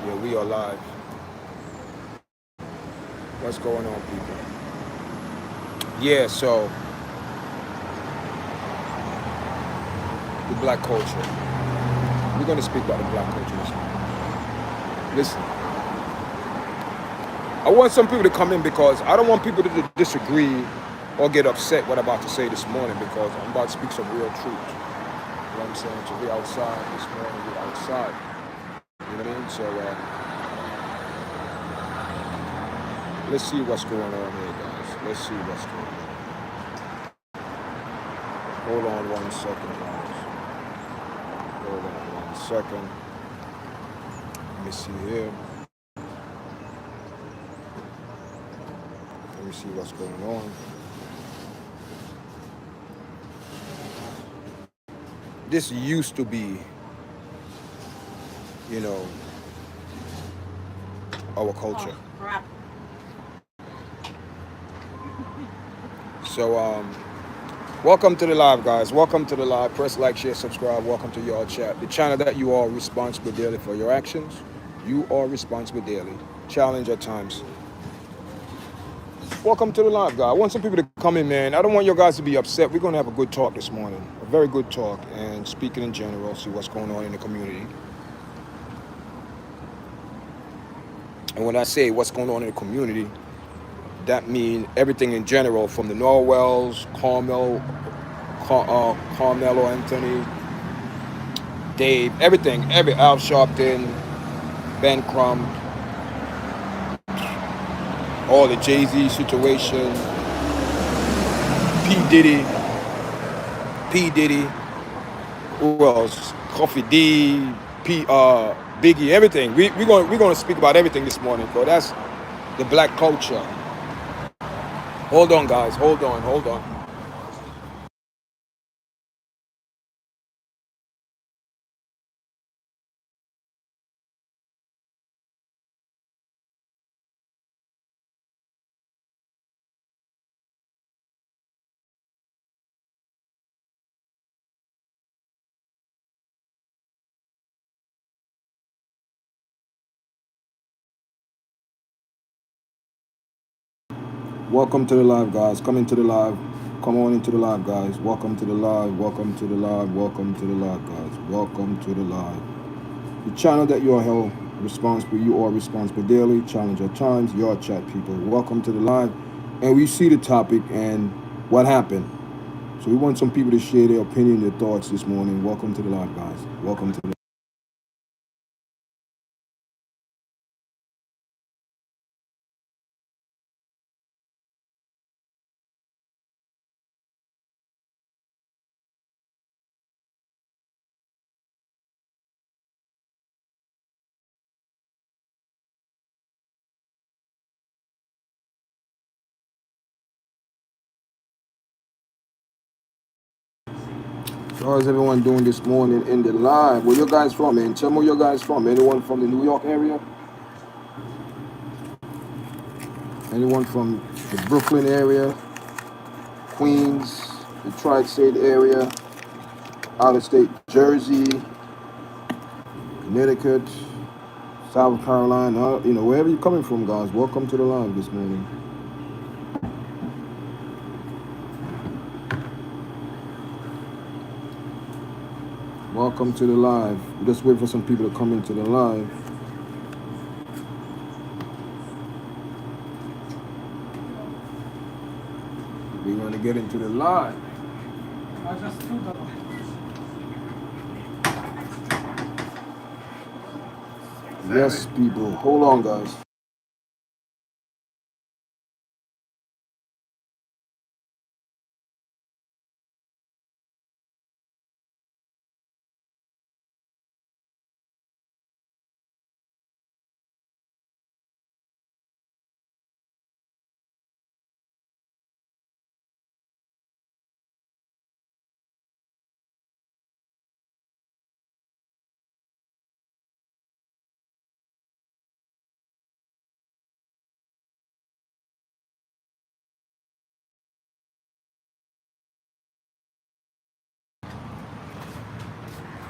Yeah, we are live. What's going on, people? Yeah, so the black culture. We're going to speak about the black culture this morning. Listen, I want some people to come in because I don't want people to disagree or get upset what I'm about to say this morning because I'm about to speak some real truth. You know what I'm saying? So we're outside this morning. We're outside. You know what I mean? So let's see what's going on here, guys. Let's see what's going on. Hold on 1 second, guys. Hold on 1 second. Let me see here. Let me see what's going on. This used to be, you know, our culture. So, welcome to the live, guys. Welcome to the live. Press like, share, subscribe. Welcome to YARDCHAT, the channel that you are responsible daily for your actions. You are responsible daily. Challenge at times. Welcome to the live, guy. I want some people to come in, man. I don't want you guys to be upset. We're going to have a good talk this morning. A very good talk. And speaking in general, see what's going on in the community. And when I say what's going on in the community, that means everything in general, from the Norwells, Carmelo Anthony, Dave, everything, Al Sharpton, Ben Crumb, all the Jay-Z situation, P. Diddy, who else? Coffee D, Biggie, everything. We're gonna speak about everything this morning, bro. That's the black culture. Hold on, guys. Hold on. Welcome to the live, guys. Come into the live. Come on into the live, guys. Welcome to the live. Welcome to the live. Welcome to the live, guys. Welcome to the live. The channel that you are held responsible. You are responsible daily. Challenge at times. YARDCHAT, people. Welcome to the live. And we see the topic and what happened. So we want some people to share their opinion, their thoughts this morning. Welcome to the live, guys. Welcome to the How is everyone doing this morning in the live? Where you guys from, man? Tell me where you guys from. Anyone from the New York area? Anyone from the Brooklyn area? Queens, the Tri-State area, out of state Jersey, Connecticut, South Carolina, wherever you're coming from, guys, welcome to the live this morning. Welcome to the live. We just wait for some people to come into the live. We're going to get into the live. Yes, people. Hold on, guys.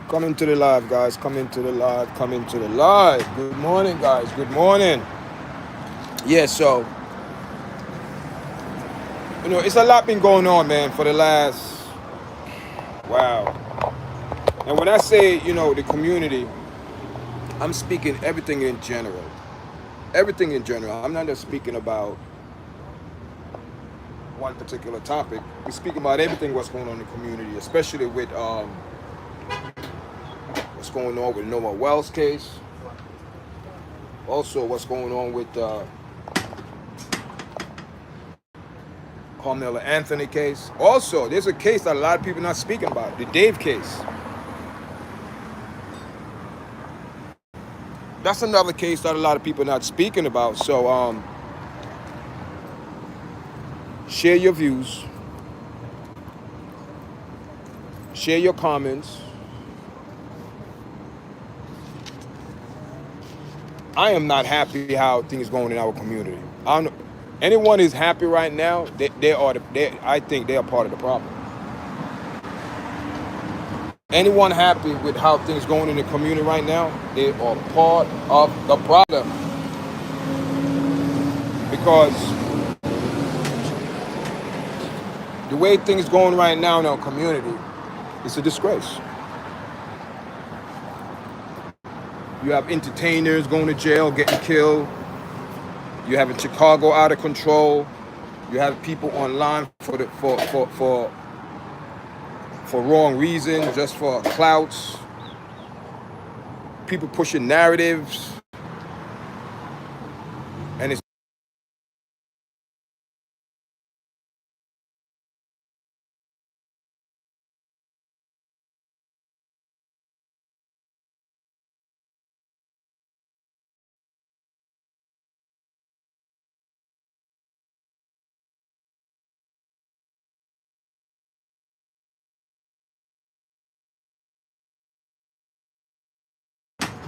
Come into the live, guys. Come into the live. Come into the live. Good morning, guys. Good morning. Yeah, so, it's a lot been going on, man, for the last, wow. And when I say, the community, I'm speaking everything in general. Everything in general. I'm not just speaking about one particular topic. We're speaking about everything what's going on in the community, especially with what's going on with Noah Wells case. Also, what's going on with Carmela Anthony case. Also, there's a case that a lot of people are not speaking about, the Dave case. That's another case that a lot of people are not speaking about. So, share your views, share your comments. I am not happy how things going in our community. I don't know. Anyone is happy right now, I think they are part of the problem. Anyone happy with how things going in the community right now, they are part of the problem. Because the way things going right now in our community, it's a disgrace. You have entertainers going to jail, getting killed. You have in Chicago out of control. You have people online for wrong reasons, just for clouts. People pushing narratives, and it's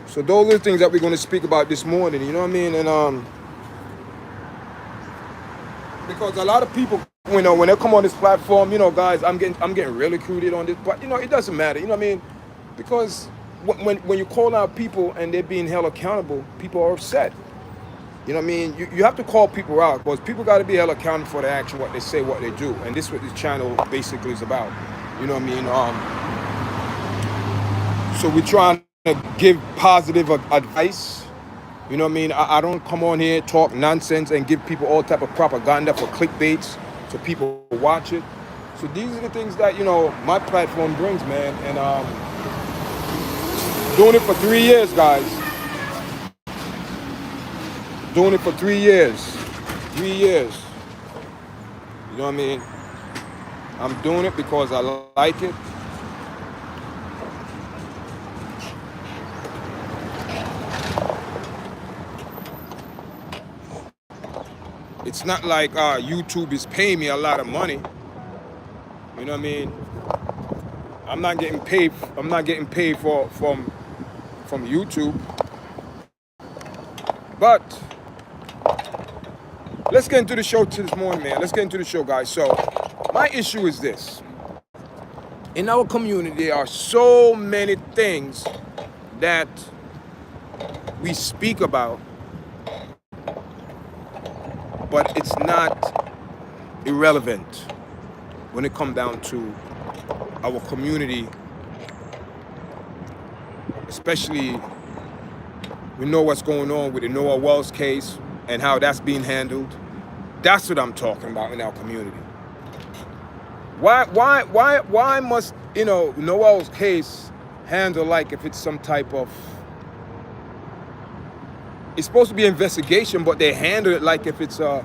so those are the things that we're going to speak about this morning. You know what I mean? And because a lot of people, when they come on this platform, guys, I'm getting ridiculed on this, but it doesn't matter. You know what I mean? Because when you call out people and they're being held accountable, people are upset. You know what I mean? You have to call people out, because people got to be held accountable for their action, what they say, what they do, and this is what this channel basically is about. You know what I mean? So we're trying to give positive advice. You know what I mean? I don't come on here, talk nonsense, and give people all type of propaganda for clickbaits so people watch it. So these are the things that, my platform brings, man. And doing it for 3 years, guys. Doing it for 3 years. 3 years. You know what I mean? I'm doing it because I like it. It's not like YouTube is paying me a lot of money. You know what I mean? I'm not getting paid. I'm not getting paid from YouTube. But let's get into the show this morning, man. Let's get into the show, guys. So my issue is this. In our community, there are so many things that we speak about, but it's not irrelevant when it comes down to our community, especially we know what's going on with the Noah Wells case and how that's being handled. That's what I'm talking about in our community. Why must, Noah's case handle like if it's some type of, it's supposed to be an investigation, but they handle it like if it's a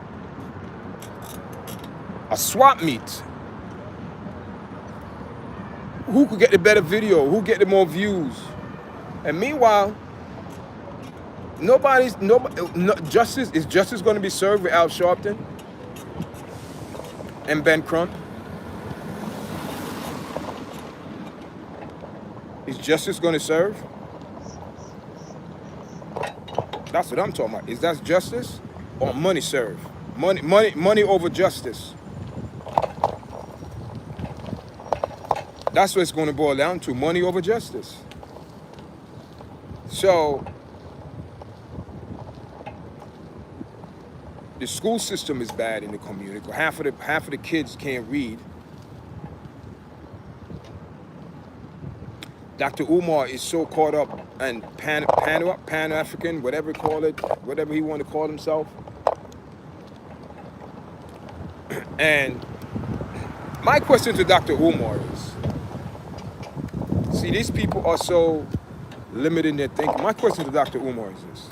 swap meet. Who could get the better video? Who get the more views? And meanwhile, justice going to be served with Al Sharpton and Ben Crump? Is justice going to serve? That's what I'm talking about. Is that justice or money serve? Money over justice. That's what it's going to boil down to, money over justice. So the school system is bad in the community. Half of the kids can't read. Dr. Umar is so caught up in Pan-African, whatever you call it, whatever he want to call himself. And my question to Dr. Umar is, see, these people are so limited in their thinking. My question to Dr. Umar is this.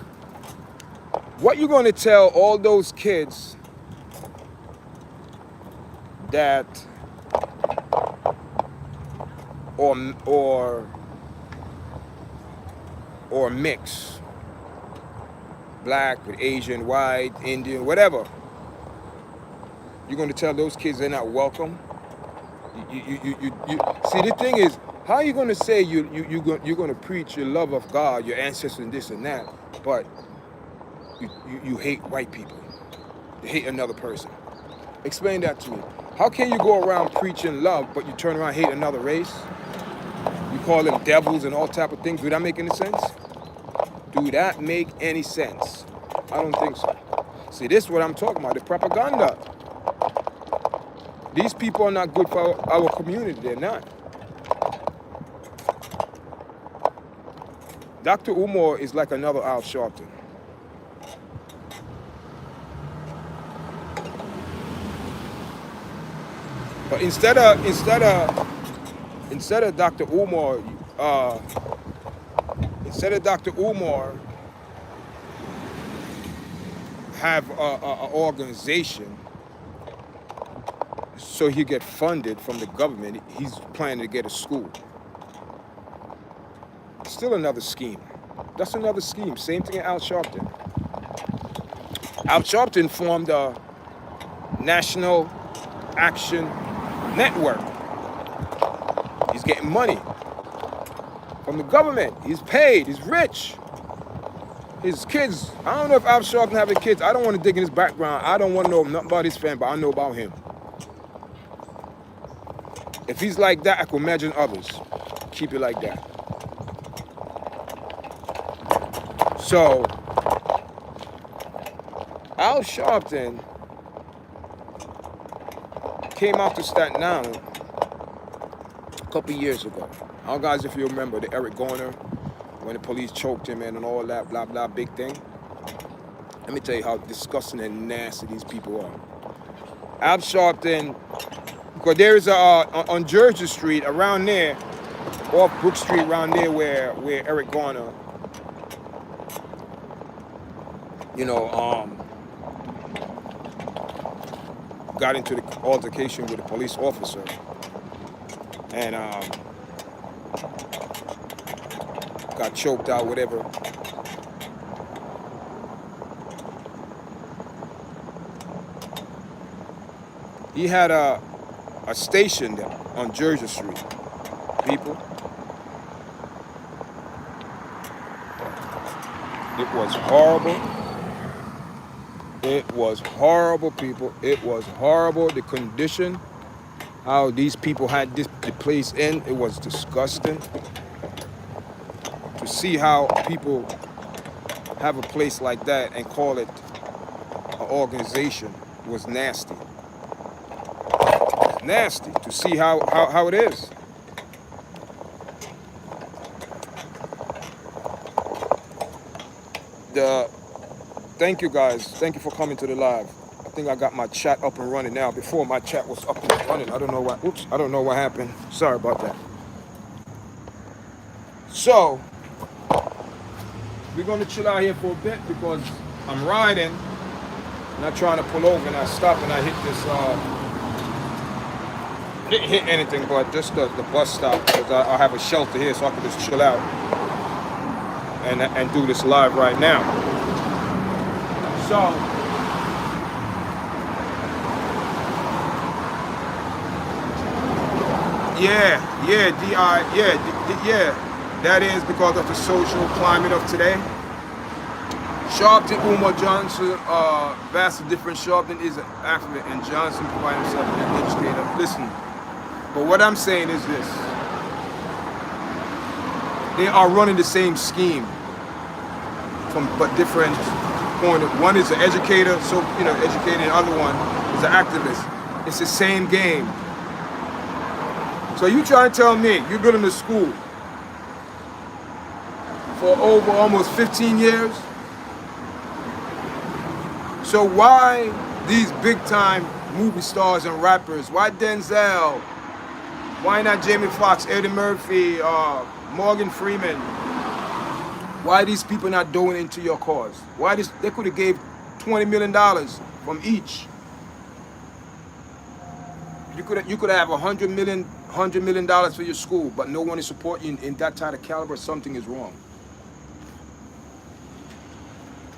What you going to tell all those kids that or mix, black with Asian, white, Indian, whatever? You're going to tell those kids they're not welcome? See, the thing is, how are you going to say you're going to preach your love of God, your ancestors, and this and that, but you hate white people? You hate another person. Explain that to me. How can you go around preaching love, but you turn around and hate another race? You call them devils and all type of things. Do that make any sense? Do that make any sense? I don't think so. See, this is what I'm talking about, the propaganda. These people are not good for our community. They're not. Dr. Umar is like another Al Sharpton. But instead of Dr. Umar, have an organization so he get funded from the government, he's planning to get a school. Still another scheme. That's another scheme. Same thing in Al Sharpton. Al Sharpton formed a National Action Network. He's getting money from the government. He's paid. He's rich. His kids, I don't know if Al Sharpton having kids. I don't want to dig in his background. I don't want to know nothing about his family, but I know about him. If he's like that, I can imagine others. Keep it like that. So, Al Sharpton came out to Staten Island a couple years ago. I don't know, guys, if you remember the Eric Garner, when the police choked him and all that blah blah big thing. Let me tell you how disgusting and nasty these people are. Al Sharpton, because there is on Jersey Street around there, off Brook Street around there where Eric Garner, got into the altercation with a police officer, and got choked out, whatever. He had a station there on Jersey Street, people. It was horrible. It was horrible, people. It was horrible. The condition, how these people had the place in, it was disgusting. To see how people have a place like that and call it an organization was nasty. Nasty to see how it is. Thank you guys. Thank you for coming to the live. I think I got my chat up and running now. Before my chat was up and running. I don't know what happened. Sorry about that. So we're gonna chill out here for a bit because I'm riding. I'm not trying to pull over and I stop and I hit this didn't hit anything but just the bus stop because I have a shelter here so I can just chill out and do this live right now. So, that is because of the social climate of today. Sharpton Umar Johnson, vastly different. Sharpton is an African and Johnson provided himself an educator. Listen, but what I'm saying is this. they are running the same scheme from but different point. One is an educator, so educated, the other one is an activist. It's the same game. So you trying to tell me you've been in the school for over almost 15 years? So why these big time movie stars and rappers, why Denzel, why not Jamie Foxx, Eddie Murphy, Morgan Freeman, why these people not donating to your cause? Why they could have gave $20 million from each. You could have $100 million for your school, but no one is supporting you in that type of caliber. Something is wrong.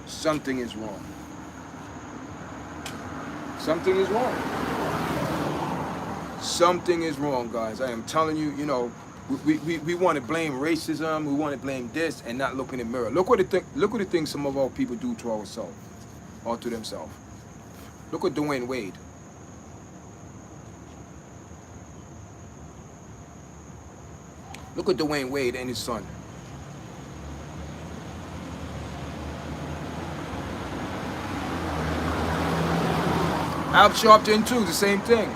Something is wrong. Something is wrong. Something is wrong, guys. I am telling you, we want to blame racism, we want to blame this, and not look in the mirror. Look what the things some of our people do to ourselves or to themselves. Look at Dwayne Wade. Look at Dwayne Wade and his son. Al Sharpton too, the same thing.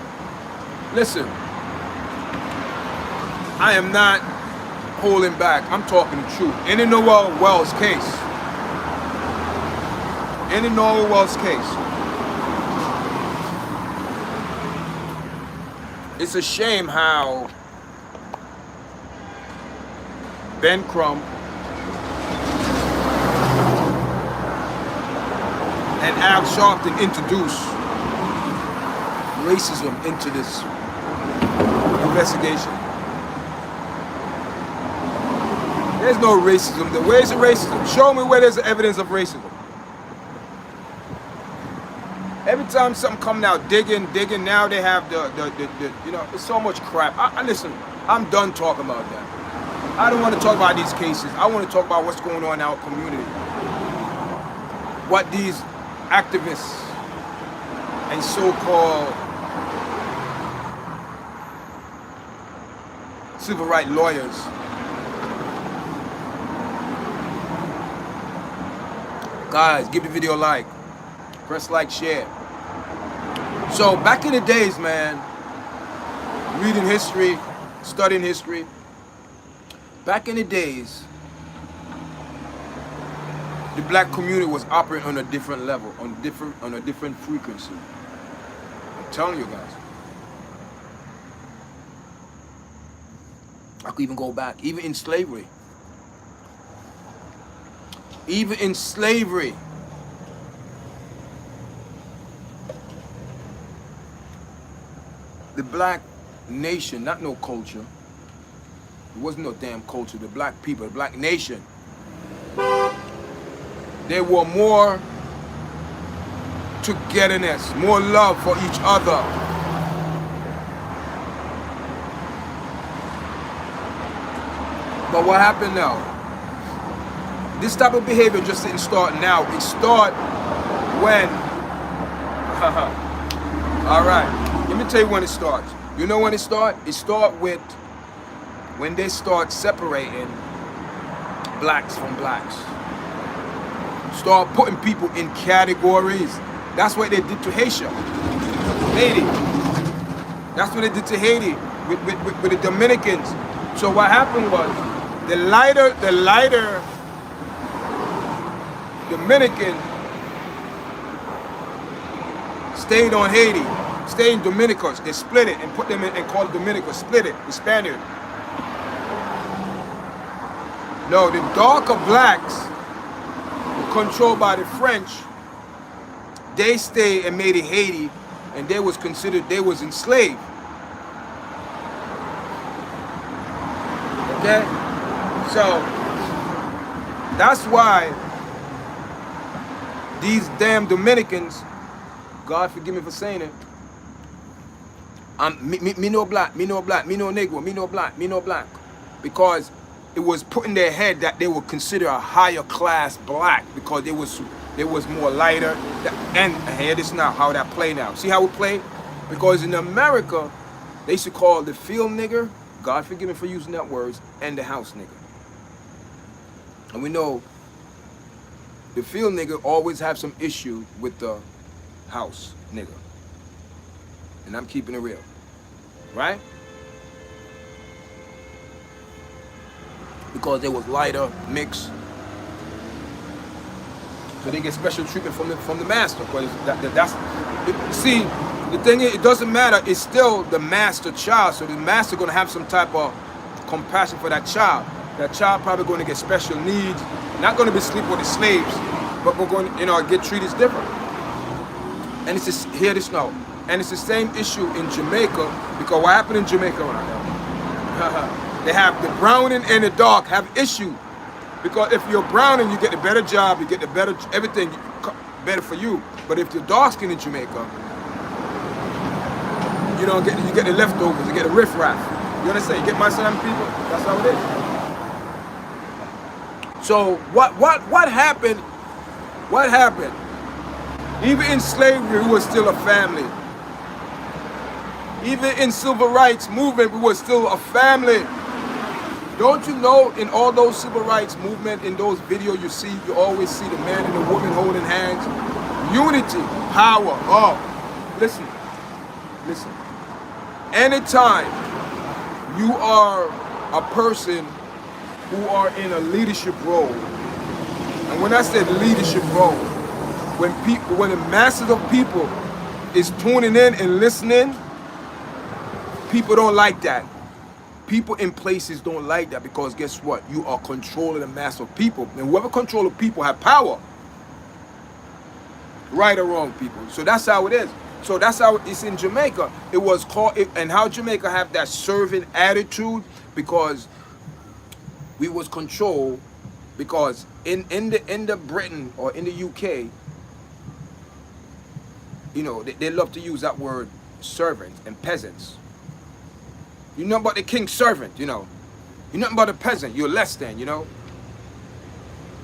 Listen, I am not holding back. I'm talking the truth. In the Noel Wells case. In the Noel Wells case. It's a shame how Ben Crump and Al Sharpton introduced racism into this investigation. There's no racism. Where's the racism? Show me where there's evidence of racism. Every time something coming out, digging, now they have the it's so much crap. Listen, I'm done talking about that. I don't want to talk about these cases. I want to talk about what's going on in our community. What these activists and so-called civil rights lawyers guys, give the video a like. Press like, share. So back in the days, man, reading history, studying history, back in the days, the black community was operating on a different level, on a different frequency. I'm telling you guys. I could even go back, even in slavery. Even in slavery. The black nation, not no culture. It wasn't no damn culture. The black people, the black nation. There were more togetherness, more love for each other. But what happened now? This type of behavior just didn't start now. It started when, all right, let me tell you when it starts. You know when it starts? It starts with when they start separating blacks from blacks. Start putting people in categories. That's what they did to Haiti. That's what they did to Haiti with the Dominicans. So what happened was the lighter Dominican stayed on Haiti, stayed in Dominicans. They split it and put them in and called it Dominicans. Split it, the Spaniard. No, the darker blacks were controlled by the French. They stayed and made it Haiti, and they was considered, they was enslaved. Okay? So, that's why these damn Dominicans, God forgive me for saying it, me no black, me no black, me no negro, me no black, me no black. Because it was put in their head that they would consider a higher class black because they was more lighter. And here this now, how that play now. See how it play? Because in America, they used to call the field nigger, God forgive me for using that words, and the house nigger. And we know the field nigga always have some issue with the house nigga. And I'm keeping it real. Right? Because they was lighter, mixed. So they get special treatment from the master. Because see, the thing is, it doesn't matter. It's still the master child. So the master gonna have some type of compassion for that child. That child probably going to get special needs. Not going to be sleep with the slaves, but we're going to, get treated different. And it's just, hear this now. And it's the same issue in Jamaica, because what happened in Jamaica right now? They have the browning and the dark have issue. Because if you're browning, you get the better job, you get the better, everything better for you. But if you're dark skin in Jamaica, you get the leftovers, you get the riffraff. You understand? You get my son, people? That's how it is. So what happened? What happened? Even in slavery, we were still a family. Even in civil rights movement, we were still a family. Don't you know, in all those civil rights movement, in those videos you always see the man and the woman holding hands. Unity, power. Oh, listen. Anytime you are a person who are in a leadership role, and when I say leadership role, when the masses of people is tuning in and listening, people don't like that. People in places don't like that, because guess what? You are controlling the mass of people, and whoever controls people have power. Right or wrong, people. So that's how it is. So that's how it's in Jamaica. It was called, and how Jamaica have that servant attitude, because we was controlled, because in the Britain or in the UK, they love to use that word servants and peasants. You're nothing but the king's servant, You're nothing but a peasant. You're less than,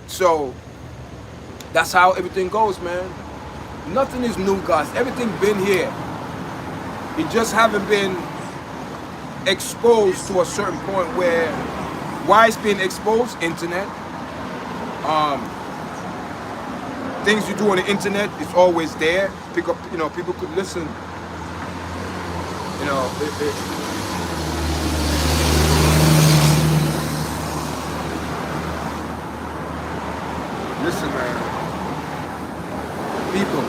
So that's how everything goes, man. Nothing is new, guys. Everything been here. It just haven't been exposed to a certain point where, why it's being exposed? Internet. Things you do on the internet is always there. Pick up, people could listen. Listen, man. People.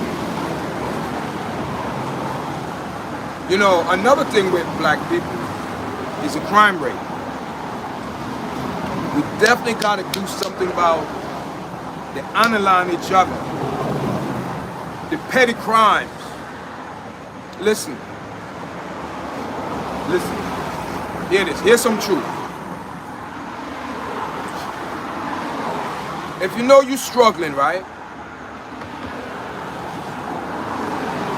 Another thing with black people is the crime rate. We definitely got to do something about the analyzing each other. The petty crimes. Listen. Hear this. Here's some truth. If you know you're struggling, right?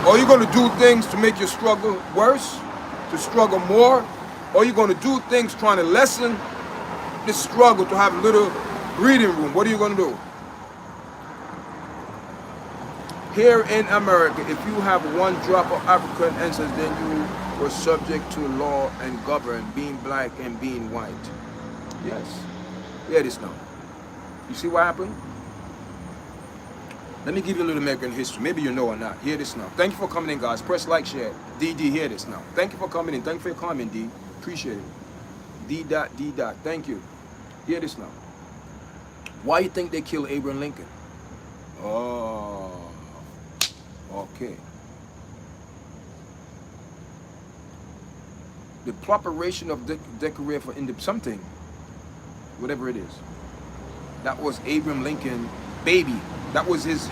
Or you're going to do things to make your struggle worse, to struggle more, or you're going to do things trying to lessen the struggle, to have a little breathing room. What are you going to do? Here in America, if you have one drop of African ancestors, then you were subject to law and govern, being black and being white. Yes. Hear this now. You see what happened? Let me give you a little American history. Maybe you know or not. Hear this now. Thank you for coming in, guys. Press like, share. DD, hear this now. Thank you for coming in. Thank you for your comment, D. Appreciate it. D. Thank you. Hear this now. Why you think they killed Abraham Lincoln? Oh, okay. The preparation of declaration for something, whatever it is. That was Abraham Lincoln, baby. That was his.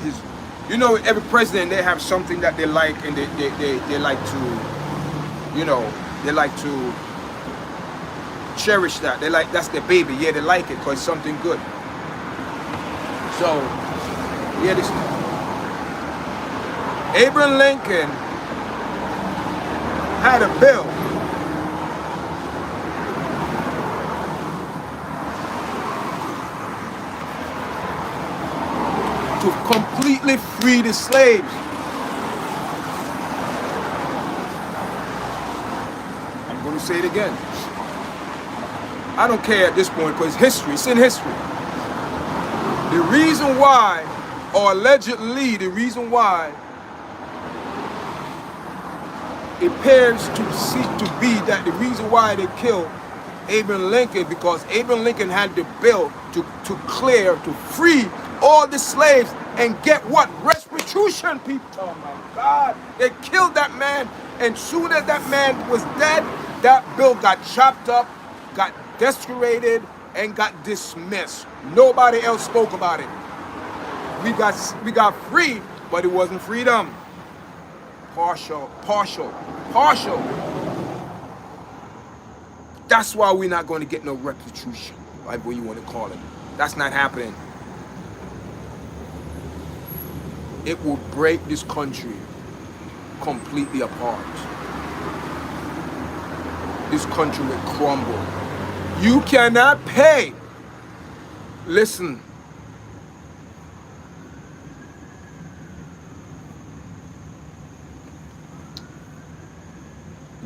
Every president, they have something that they like, and they like to, they like to cherish that. They like, that's their baby. Yeah, they like it because it's something good. So, yeah, this. Abraham Lincoln had a bill to completely free the slaves. I'm going to say it again. I don't care at this point, because history, it's in history. The reason why, or allegedly the reason why, it appears to be that the reason why they killed Abraham Lincoln, because Abraham Lincoln had the bill to free all the slaves and get what? Restitution, people. Oh my God. They killed that man, and soon as that man was dead, that bill got chopped up, got desecrated, and got dismissed. Nobody else spoke about it. We got free, but it wasn't freedom. Partial. That's why we're not going to get no restitution, whatever you want to call it. That's not happening. It will break this country completely apart. This country will crumble. You cannot pay. Listen.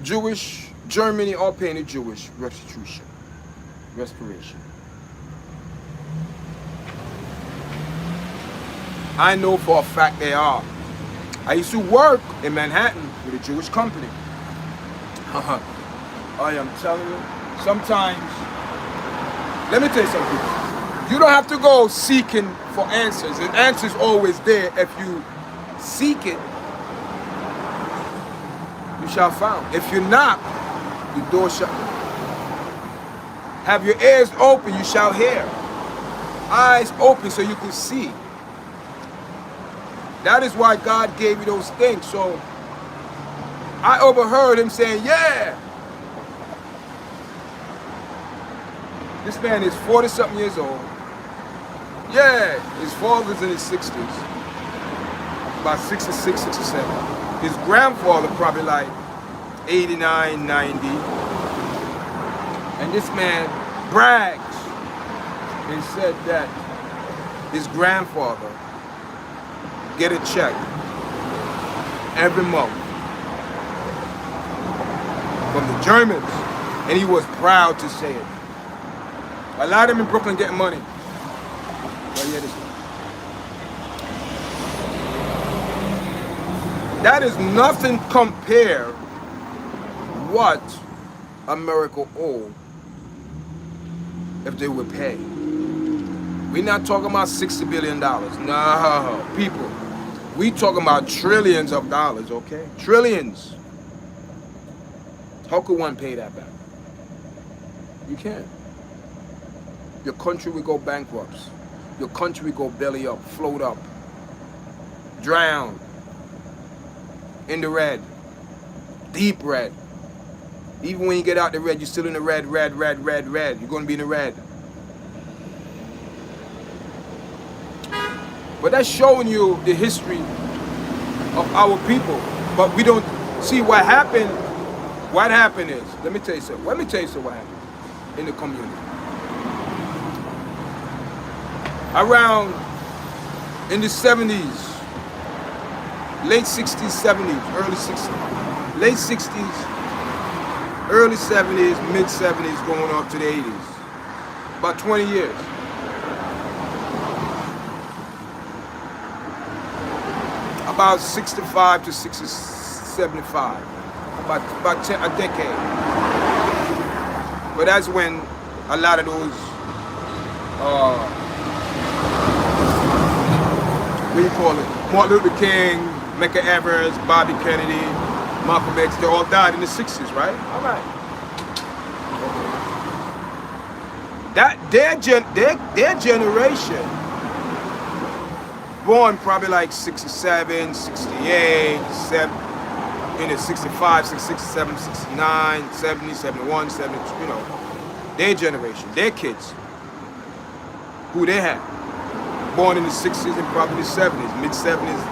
Jewish, Germany all paying the Jewish restitution, respiration. I know for a fact they are. I used to work in Manhattan with a Jewish company. I am telling you, sometimes, let me tell you something. You don't have to go seeking for answers. The answer's always there. If you seek it, you shall find. If you knock, the door shall. Have your ears open, you shall hear. Eyes open so you can see. That is why God gave you those things. So I overheard him saying, yeah. This man is 40-something years old. Yeah, his father's in his 60s. About 66, 67. His grandfather probably like 89, 90. And this man brags and said that his grandfather get a check every month from the Germans, and he was proud to say it. A lot of them in Brooklyn getting money. But yeah, that is nothing compared what America owe if they would pay. We're not talking about $60 billion. No, people. We talking about trillions of dollars, okay? Trillions. How could one pay that back? You can't. Your country will go bankrupt. Your country will go belly up, float up, drown in the red, deep red. Even when you get out the red, you're still in the red. You're going to be in the red. But that's showing you the history of our people. But we don't see what happened. What happened is, let me tell you something. What happened in the community. Around in the 70s, late 60s, 70s, early 60s, late 60s, early 70s, mid 70s, going up to the 80s. About 20 years. About 65 to 75, about a decade. But that's when a lot of those, what do you call it? Martin Luther King, Medgar Evers, Bobby Kennedy, Malcolm X, they all died in the 60s, right? All right. That their generation, born probably like 67, 68, 65, 66, 67, 69, 70, 71, 72, you know, their generation, their kids, who they had, born in the 60s and probably the 70s, mid 70s,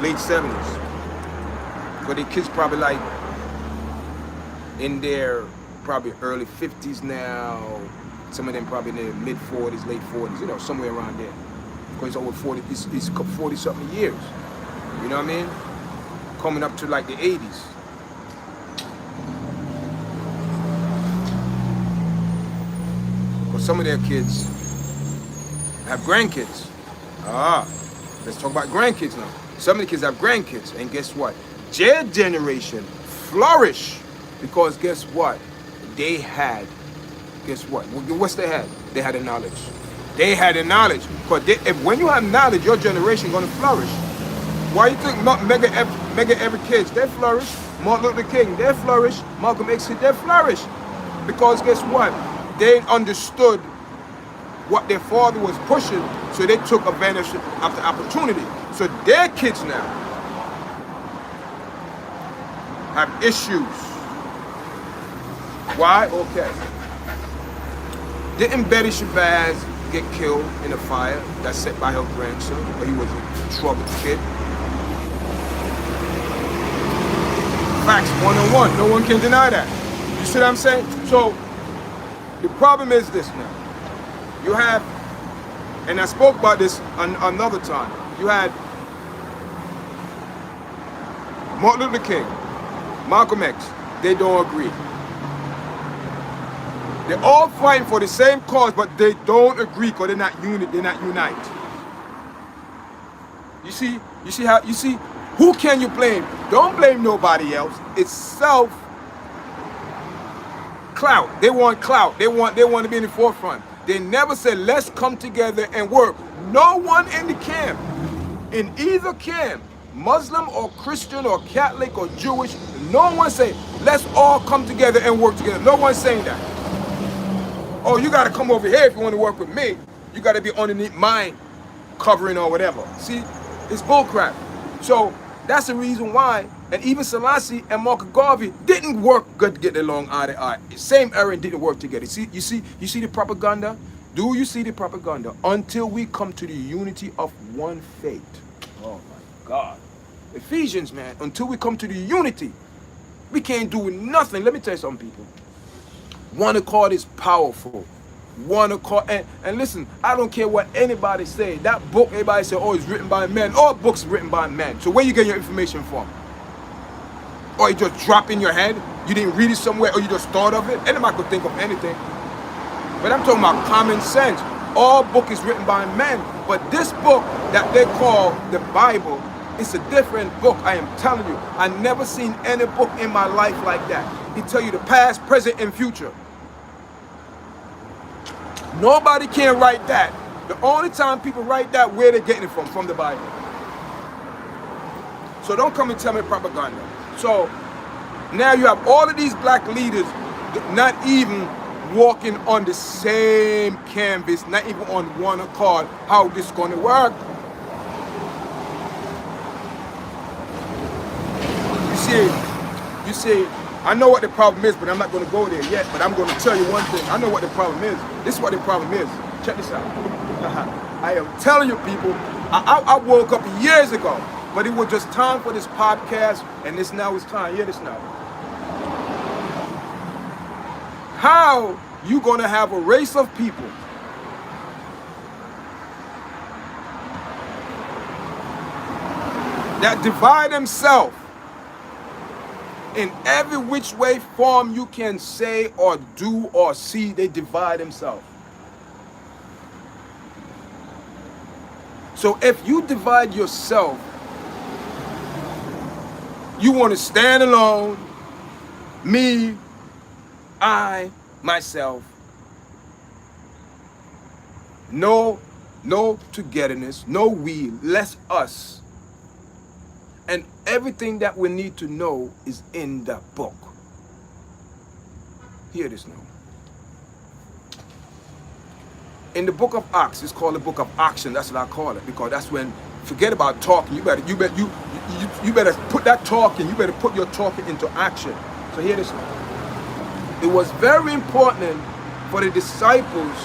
late 70s. But their kids probably like in their probably early 50s now, some of them probably in their mid 40s, late 40s, you know, somewhere around there. Because over 40, it's 40-something years. You know what I mean? Coming up to like the 80s. But some of their kids have grandkids. Let's talk about grandkids now. Some of the kids have grandkids, and guess what? Their generation flourish because guess what? They had, guess what? What's they had? They had the knowledge. They had the knowledge. Because when you have knowledge, your generation gonna flourish. Why you think mega every kids, they flourish? Martin Luther King, they flourish. Malcolm X, they flourish. Because guess what? They understood what their father was pushing, so they took advantage of the opportunity. So their kids now have issues. Why? Okay. Didn't Betty Shabazz get killed in a fire that's set by her grandson, but he was a troubled kid? Facts 101. No one can deny that. You see what I'm saying? So the problem is this now. You have, and I spoke about this another time, you had Martin Luther King, Malcolm X, they don't agree. They're all fighting for the same cause, but they don't agree because they're not unite. You see who can you blame? Don't blame nobody else. It's self clout. They want clout. They want to be in the forefront. They never said, let's come together and work. No one in the camp, in either camp, Muslim or Christian or Catholic or Jewish, no one say, let's all come together and work together. No one's saying that. Oh, you got to come over here if you want to work with me. You got to be underneath my covering or whatever. See, it's bullcrap. So that's the reason why, and even Selassie and Mark Garvey didn't work good to get along eye to eye. Same era didn't work together. You see the propaganda? Do you see the propaganda? Until we come to the unity of one faith. Oh my God. Ephesians, man, until we come to the unity, we can't do nothing. Let me tell you something, people. One accord is powerful. One accord, and listen, I don't care what anybody say. That book, everybody say, oh, it's written by men. All books written by men. So where you get your information from? Or you just drop in your head? You didn't read it somewhere, or you just thought of it? Anybody could think of anything. But I'm talking about common sense. All book is written by men. But this book that they call the Bible, it's a different book. I am telling you. I never seen any book in my life like that. It tell you the past, present, and future. Nobody can write that. The only time people write that, where they're getting it from the Bible. So don't come and tell me propaganda. So now you have all of these black leaders not even walking on the same canvas, not even on one accord, how this going to work. You see, I know what the problem is, but I'm not going to go there yet. But I'm going to tell you one thing. I know what the problem is. This is what the problem is. Check this out. I am telling you, people, I woke up years ago, but it was just time for this podcast, and this now is time. Hear this now. How you going to have a race of people that divide themselves in every which way form you can say or do or see, they divide themselves. So if you divide yourself, you want to stand alone, me, I, myself, no togetherness, no we, less us. And everything that we need to know is in that book. Hear this now. In the book of Acts, it's called the book of action. That's what I call it, because that's when, forget about talking. You better put that talking. You better put your talking into action. So hear this now. It was very important for the disciples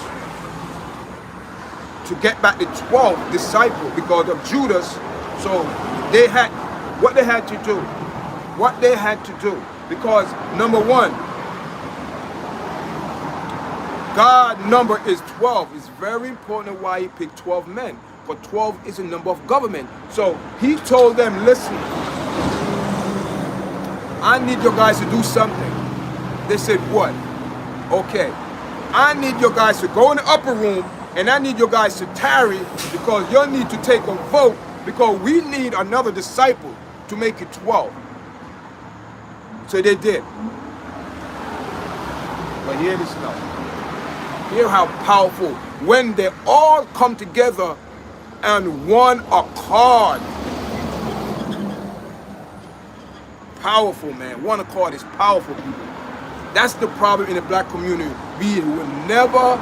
to get back the 12 disciples because of Judas. So they had what they had to do. Because number one, God's number is 12. It's very important why he picked 12 men. But 12 is a number of government. So he told them, listen, I need you guys to do something. They said, what? Okay. I need you guys to go in the upper room And I need you guys to tarry because you need to take a vote because we need another disciple to make it 12. So they did. But hear this now. Hear how powerful when they all come together and one accord. Powerful, man. One accord is powerful, people. That's the problem in the black community. We will never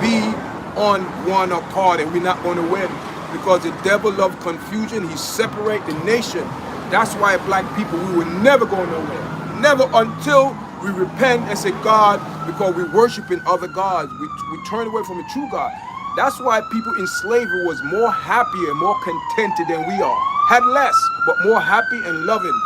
be on one accord, and we're not going to win because the devil loves confusion. He separates the nation. That's why black people, we will never go nowhere. Never until we repent and say, God, because we're worshiping other gods. We turn away from the true God. That's why people in slavery was more happy and more contented than we are. Had less, but more happy and loving.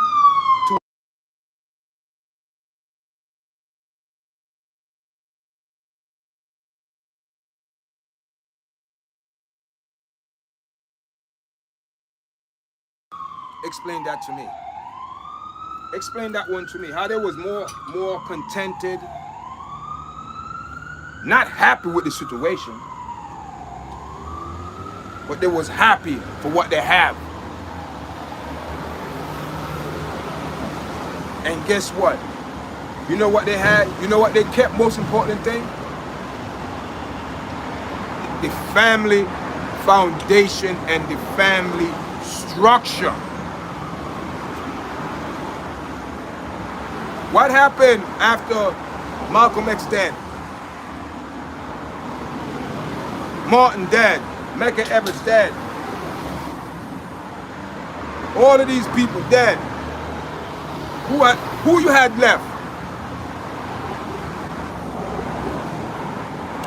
Explain that to me. Explain that one to me. How they was more contented, not happy with the situation, but they was happy for what they have. And guess what? You know what they had? You know what they kept? Most important thing? The family foundation and the family structure. What happened after Malcolm X dead? Martin dead. Medgar Evers dead. All of these people dead. Who you had left?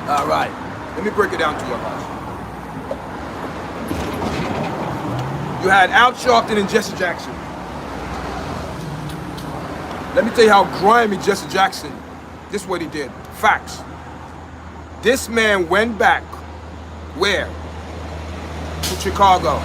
All right. Let me break it down to you guys. You had Al Sharpton and Jesse Jackson. Let me tell you how grimy Jesse Jackson. This is what he did. Facts. This man went back. Where? To Chicago.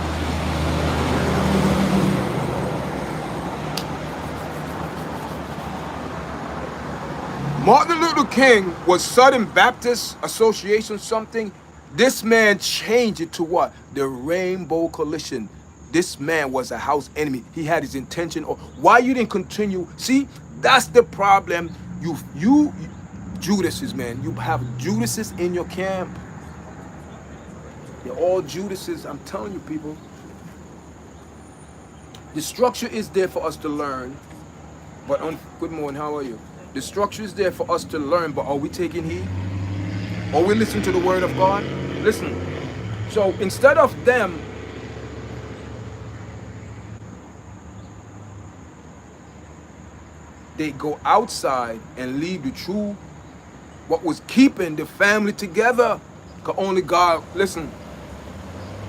Martin Luther King was Southern Baptist Association something. This man changed it to what? The Rainbow Coalition. This man was a house enemy. He had his intention. Or why you didn't continue? See, that's the problem. You Judases, man. You have Judases in your camp. They're all Judases. I'm telling you, people. The structure is there for us to learn. But good morning, how are you? The structure is there for us to learn, but are we taking heed? Are we listening to the word of God? Listen. So instead of them they go outside and leave the true, what was keeping the family together. Cause only God, listen,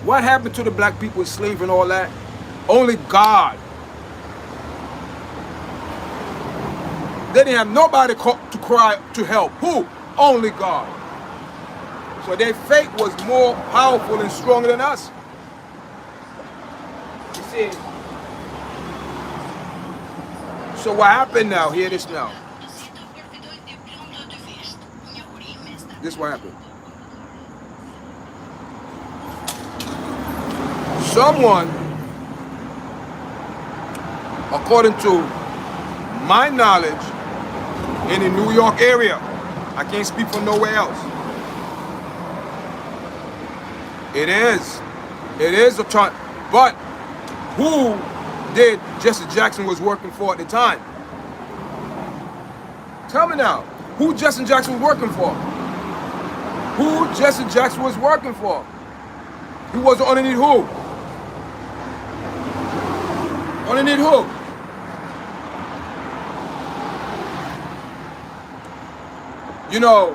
what happened to the black people in slavery and all that? Only God. They didn't have nobody to cry to help. Who? Only God. So their faith was more powerful and stronger than us. You see? So what happened now? Hear this now. This is what happened. Someone, according to my knowledge, in the New York area, I can't speak for nowhere else. It is a time, but who did Jesse Jackson was working for at the time? Tell me now, who Jesse Jackson was working for? Who Jesse Jackson was working for? He was underneath who? Underneath who? You know,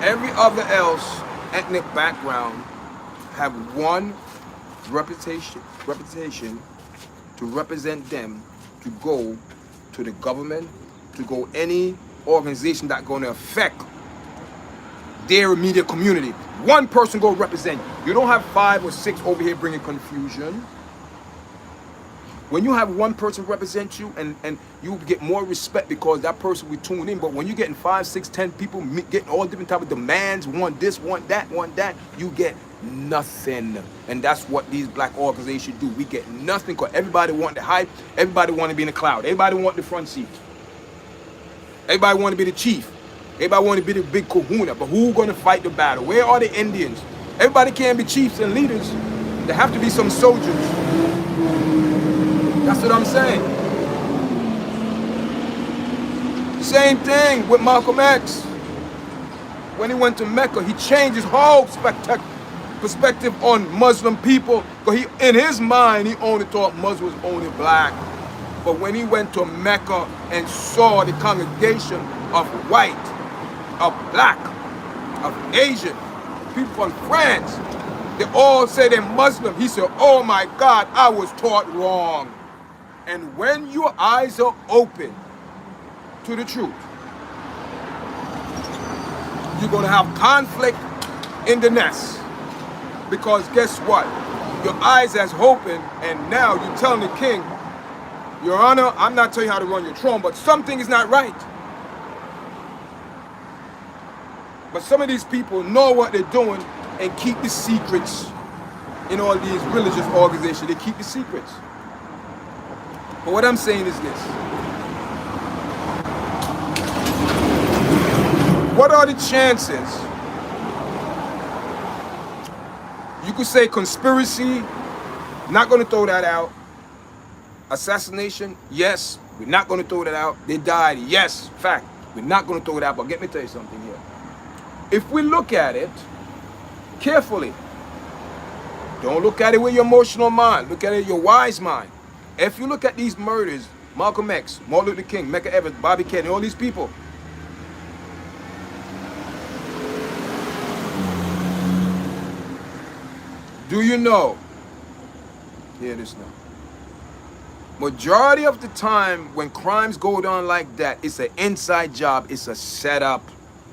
every other else ethnic background have one reputation to represent them, to go to the government, to go any organization that's going to affect their immediate community. One person go represent you. You don't have 5 or 6 over here bringing confusion. When you have one person represent you, and you get more respect because that person will tune in. But when you're getting 5, 6, 10 people getting all different type of demands, want this, want that, you get nothing. And that's what these black organizations do. We get nothing because everybody want the hype. Everybody want to be in the cloud. Everybody want the front seat. Everybody want to be the chief. Everybody want to be the big kahuna. But who going to fight the battle? Where are the Indians? Everybody can't be chiefs and leaders. There have to be some soldiers. That's what I'm saying. Same thing with Malcolm X. When he went to Mecca, he changed his whole perspective on Muslim people. But in his mind, he only thought Muslims was only black. But when he went to Mecca and saw the congregation of white, of black, of Asian, people from France, they all say they're Muslim. He said, oh my God, I was taught wrong. And when your eyes are open to the truth, you're going to have conflict in the nest. Because guess what? Your eyes has opened, and now you're telling the king, Your Honor, I'm not telling you how to run your throne, but something is not right. But some of these people know what they're doing and keep the secrets in all these religious organizations. They keep the secrets. But what I'm saying is this. What are the chances? You could say conspiracy, not going to throw that out. Assassination, yes, we're not going to throw that out. They died, yes, fact, we're not going to throw it out. But let me tell you something here. If we look at it carefully, don't look at it with your emotional mind, look at it with your wise mind. If you look at these murders, Malcolm X, Martin Luther King, Medgar Evers, Bobby Kennedy, all these people, do you know, hear this now, majority of the time when crimes go down like that, it's an inside job, it's a setup.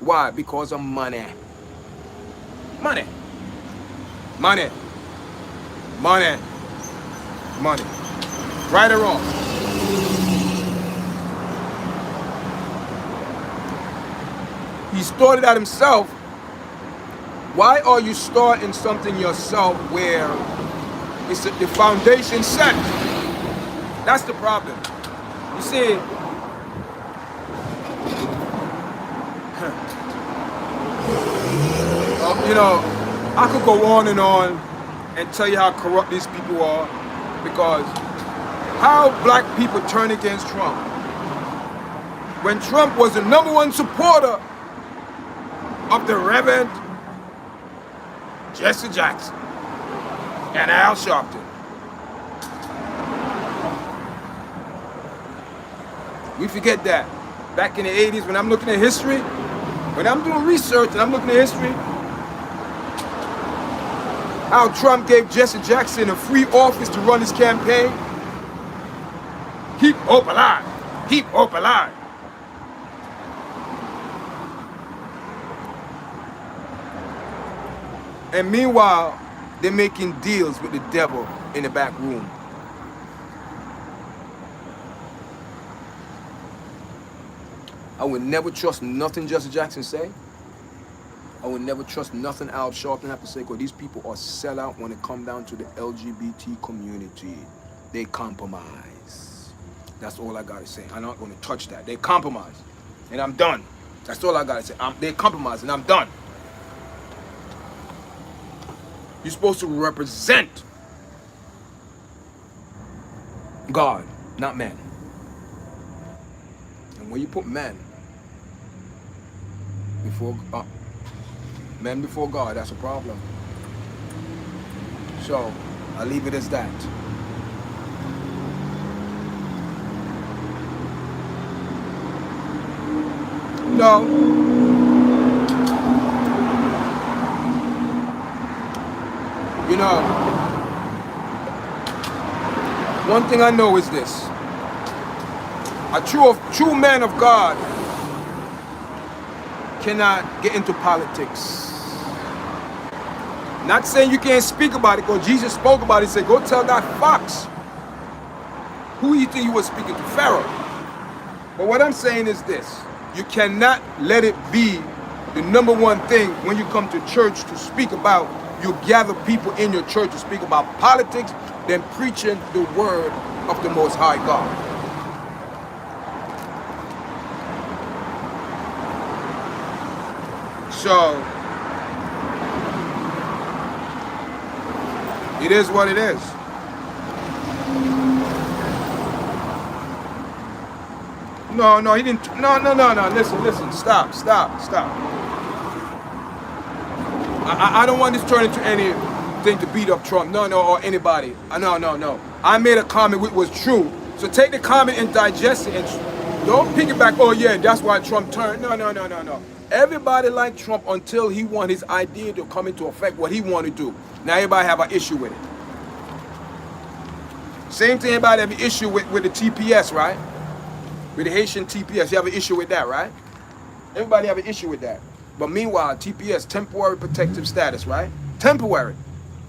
Why? Because of money. Money. Money. Money. Money. Right or wrong? He started out himself. Why are you starting something yourself where it's the foundation set? That's the problem. You see, you know, I could go on and tell you how corrupt these people are, because how black people turn against Trump. When Trump was the #1 supporter of the Reverend Jesse Jackson and Al Sharpton. We forget that. Back in the 80s, when I'm looking at history, when I'm doing research and I'm looking at history, how Trump gave Jesse Jackson a free office to run his campaign. Keep hope alive. Keep hope alive. And meanwhile, they're making deals with the devil in the back room. I would never trust nothing Jesse Jackson say. I would never trust nothing Al Sharpton have to say, because these people are sellout when it comes down to the LGBT community. They compromise. That's all I gotta say. I'm not gonna touch that. They compromise. And I'm done. That's all I gotta say. They compromise and I'm done. You're supposed to represent God, not man. And when you put man before God, that's a problem. So I'll leave it as that. No. You know, one thing I know is this. A true man of God cannot get into politics. Not saying you can't speak about it, because Jesus spoke about it. He said, go tell that fox Who do you think he was speaking to? Pharaoh. But what I'm saying is this. You cannot let it be the number one thing when you come to church to speak about. You gather people in your church to speak about politics, than preaching the word of the Most High God. So, it is what it is. No, he didn't. No. Listen. Stop. I don't want this to turn into anything to beat up Trump. No, or anybody. No. I made a comment which was true. So take the comment and digest it. And don't piggyback, oh yeah, that's why Trump turned. No. Everybody liked Trump until he want his idea to come into effect, what he want to do. Now everybody have an issue with it. Same thing, everybody have an issue with the TPS, right? With the Haitian TPS, you have an issue with that, right? Everybody have an issue with that. But meanwhile, TPS, temporary protective status, right? Temporary.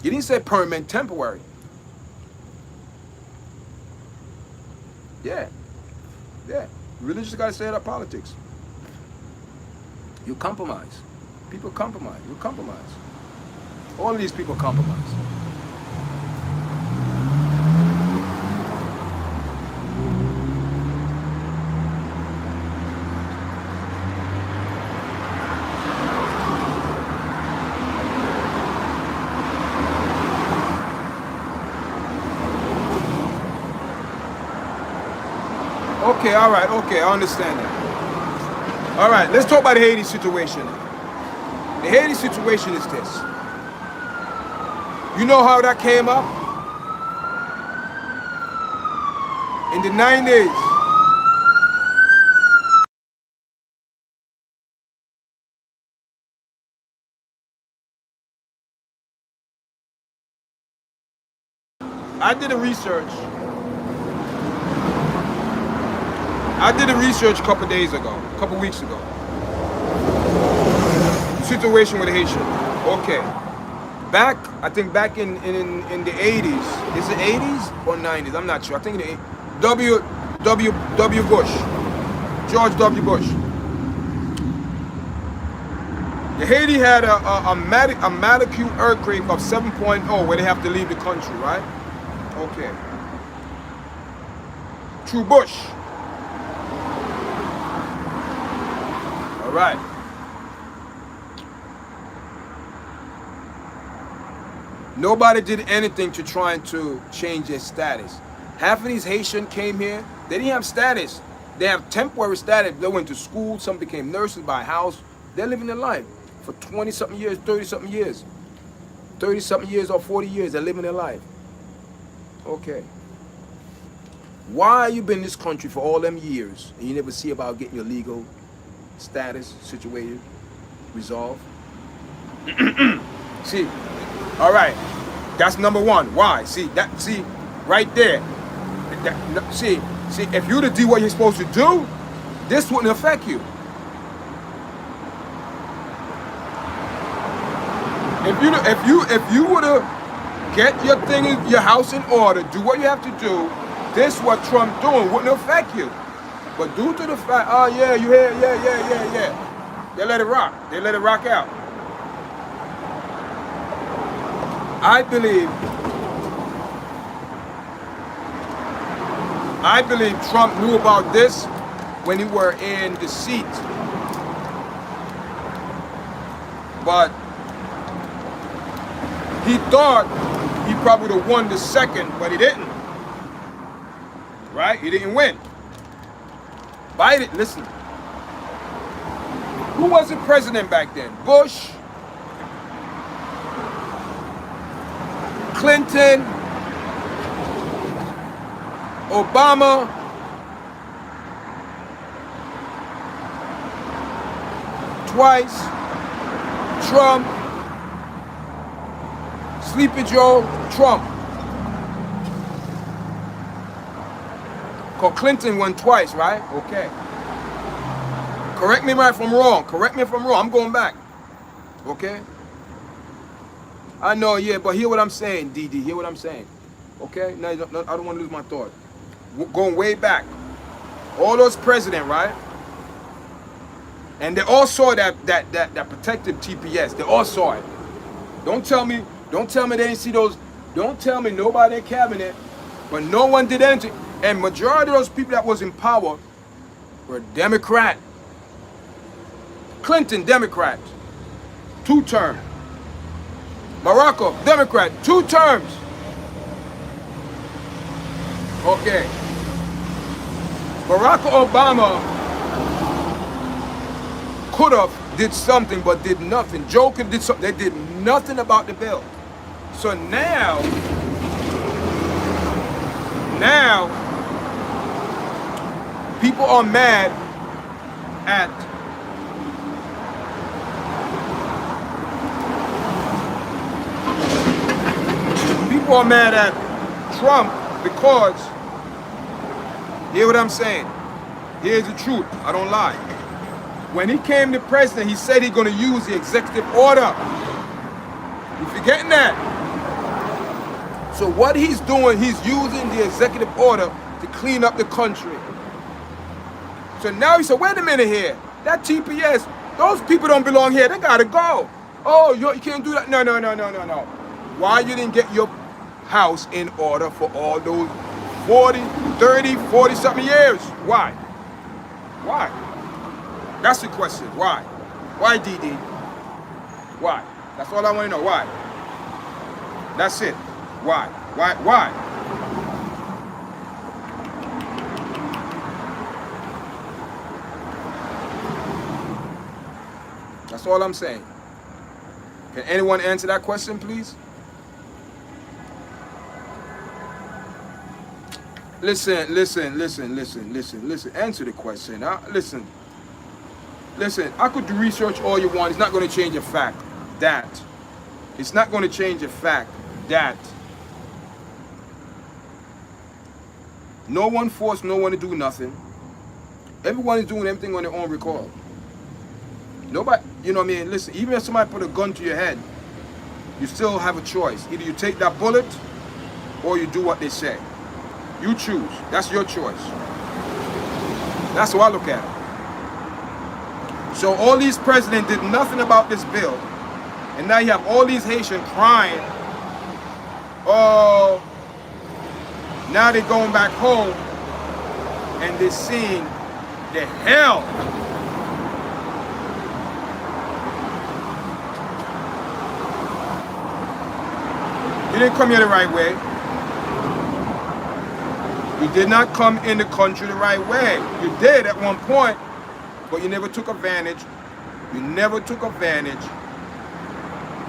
You didn't say permanent, temporary. Yeah. Religious gotta stay out of politics. You compromise. People compromise. You compromise. All of these people compromise. Okay, all right, okay, I understand that. All right, let's talk about the Haiti situation. The Haiti situation is this. You know how that came up? In the 90s. I did a research a couple days ago, a couple weeks ago. Situation with Haitian. Okay. I think back in the 80s. Is it 80s or 90s? I'm not sure. I think in the W. Bush. George W. Bush. The Haiti had a magnitude earthquake of 7.0 where they have to leave the country, right? Okay. True Bush. All right. Nobody did anything to try to change their status. Half of these Haitians came here, they didn't have status. They have temporary status. They went to school, some became nurses, buy a house. They're living their life for 20-something years, 30-something years. 30-something years or 40 years, they're living their life. Okay. Why you been in this country for all them years and you never see about getting your legal status situated, resolved? See, all right, that's number one. Why? See, right there. See, if you to do what you're supposed to do, this wouldn't affect you. If you were to get your thing, your house in order, do what you have to do, this what Trump doing wouldn't affect you. But due to the fact, oh yeah, you hear, yeah. They let it rock. They let it rock out. I believe Trump knew about this when he were in the seat. But he thought he probably would have won the second, but he didn't. Right? He didn't win. Biden, listen. Who was the president back then? Bush, Clinton, Obama, twice, Trump, Sleepy Joe, Trump. Because Clinton won twice, right? Okay. Correct me if I'm wrong. I'm going back. Okay? I know, yeah, but hear what I'm saying, DD. Hear what I'm saying. Okay? No, I don't want to lose my thought. going way back. All those presidents, right? And they all saw that protective TPS. They all saw it. Don't tell me they didn't see those. Don't tell me nobody in cabinet, but no one did anything. And majority of those people that was in power were Democrat. Clinton, Democrat, 2 terms. Morocco, Democrat, 2 terms. Okay. Barack Obama could have did something, but did nothing. Joe could did something. They did nothing about the bill. So now people are mad at Trump because, hear what I'm saying? Here's the truth. I don't lie. When he came to president, he said he's going to use the executive order. You forgetting that? So what he's doing, he's using the executive order to clean up the country. So now he said, wait a minute here. That TPS, those people don't belong here. They got to go. Oh, you can't do that. No. Why you didn't get your house in order for all those 40 something years? Why? That's the question. Why? Why, DD? Why? That's all I want to know. Why? That's it. Why? That's all I'm saying. Can anyone answer that question, please? Listen. Answer the question. Listen, I could do research all you want. It's not going to change the fact that no one forced no one to do nothing. Everyone is doing everything on their own record. Nobody, you know what I mean? Listen, even if somebody put a gun to your head, you still have a choice. Either you take that bullet or you do what they say. You choose. That's your choice. That's how I look at it. So all these presidents did nothing about this bill. And now you have all these Haitians crying. Oh, now they're going back home and they're seeing the hell. You didn't come here the right way. You did not come in the country the right way. You did at one point, but you never took advantage. You never took advantage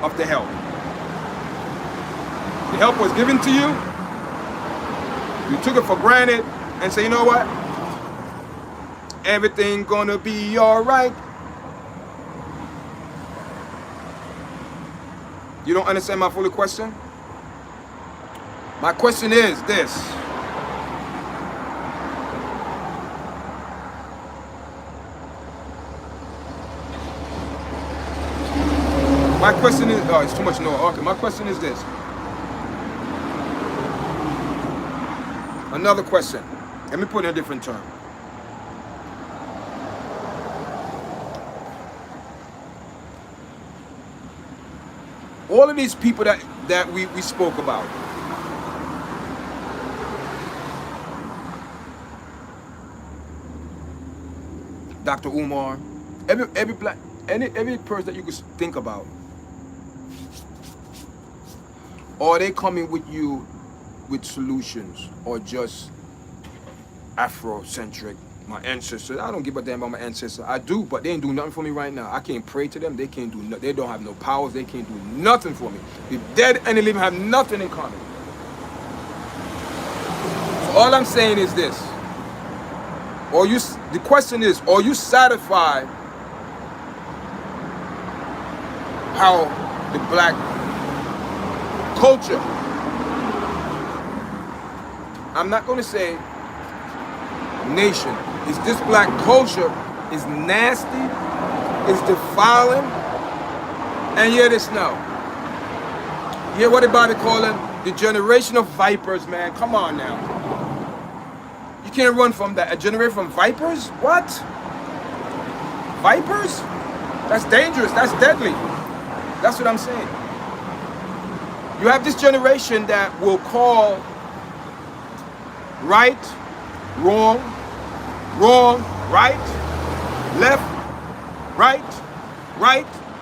of the help. The help was given to you. You took it for granted and say, you know what? Everything gonna be all right. You don't understand my full question? My question is this. My question is, oh, it's too much noise. Okay, my question is this. Another question. Let me put it in a different term. All of these people that we spoke about. Dr. Umar, every person that you could think about. Or are they coming with you with solutions or just Afrocentric? My ancestors, I don't give a damn about my ancestors. I do, but they ain't do nothing for me right now. I can't pray to them. They can't do nothing. They don't have no powers. They can't do nothing for me. The dead and the living have nothing in common. So all I'm saying is this. The question is, are you satisfied how the black culture, I'm not going to say nation, is this black culture is nasty, is defiling, and yet it's no. Yeah, what about it call them? The generation of vipers, man. Come on now. You can't run from that. A generation from vipers? What? Vipers? That's dangerous. That's deadly. That's what I'm saying. You have this generation that will call right, wrong, wrong, right, left, right,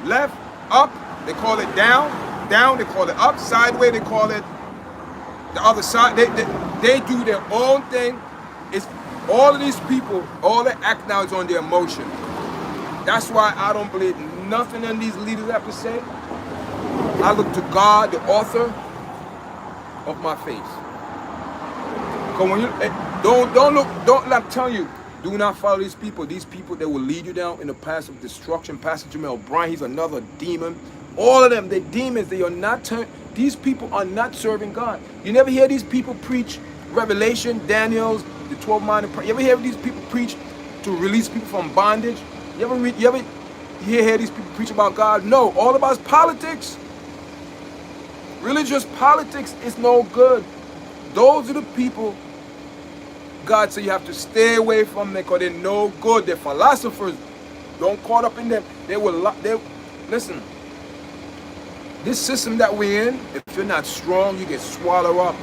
left, up. They call it down, down. They call it up, sideways. They call it the other side. They do their own thing. It's all of these people, all they act now is on their emotion. That's why I don't believe nothing in these leaders have to say. I look to God, the author of my faith. Because when you I'm telling you, do not follow these people. These people that will lead you down in the path of destruction. Pastor Jamel Bryan, he's another demon. All of them, they're demons. They are not these people are not serving God. You never hear these people preach Revelation, Daniel's, the 12-minded prayer. You ever hear these people preach to release people from bondage? You ever hear these people preach about God? No, all about politics. Religious politics is no good. Those are the people God said you have to stay away from them because they're no good. They're philosophers. Don't caught up in them. Listen. This system that we're in, if you're not strong, you get swallowed up.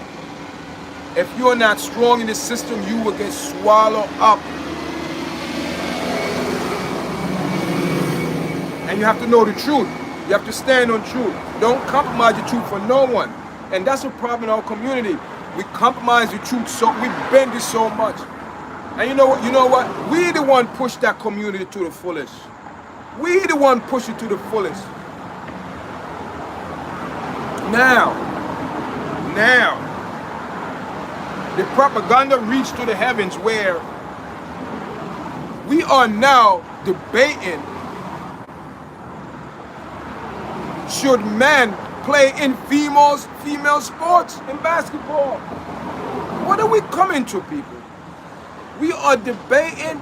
If you're not strong in this system, you will get swallowed up. And you have to know the truth. You have to stand on truth. Don't compromise the truth for no one. And that's a problem in our community. We compromise the truth, so we bend it so much. And you know what? We the one push that community to the fullest. We the one push it to the fullest. Now, the propaganda reached to the heavens where we are now debating, should men play in female sports in basketball? What are we coming to, people? We are debating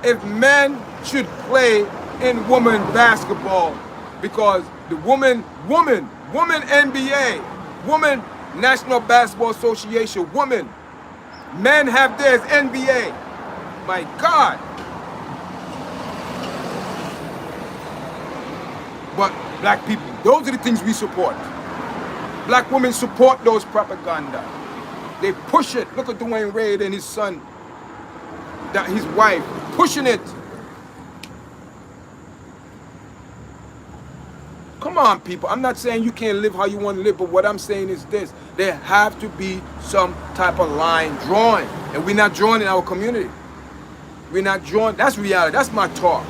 if men should play in women basketball because the woman NBA, woman National Basketball Association, women, men have theirs, NBA. My God. But black people, those are the things we support. Black women support those propaganda. They push it. Look at Dwayne Wade and his son, his wife, pushing it. Come on, people. I'm not saying you can't live how you want to live, but what I'm saying is this. There have to be some type of line drawn. And we're not drawing in our community. We're not drawing. That's reality. That's my talk.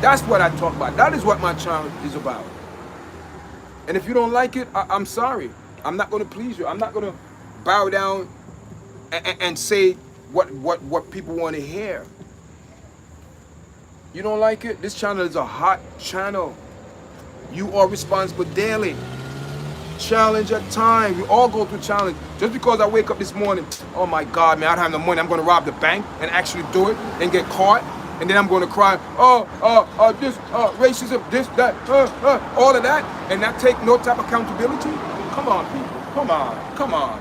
That's what I talk about. That is what my channel is about. And if you don't like it, I'm sorry. I'm not going to please you. I'm not going to bow down and say what people want to hear. You don't like it? This channel is a hot channel. You are responsible daily. Challenge at time. We all go through challenge. Just because I wake up this morning, oh my God, man, I don't have no money. I'm going to rob the bank and actually do it and get caught. And then I'm going to cry, this, racism, this, that, all of that. And not take no type of accountability. Come on, people. Come on.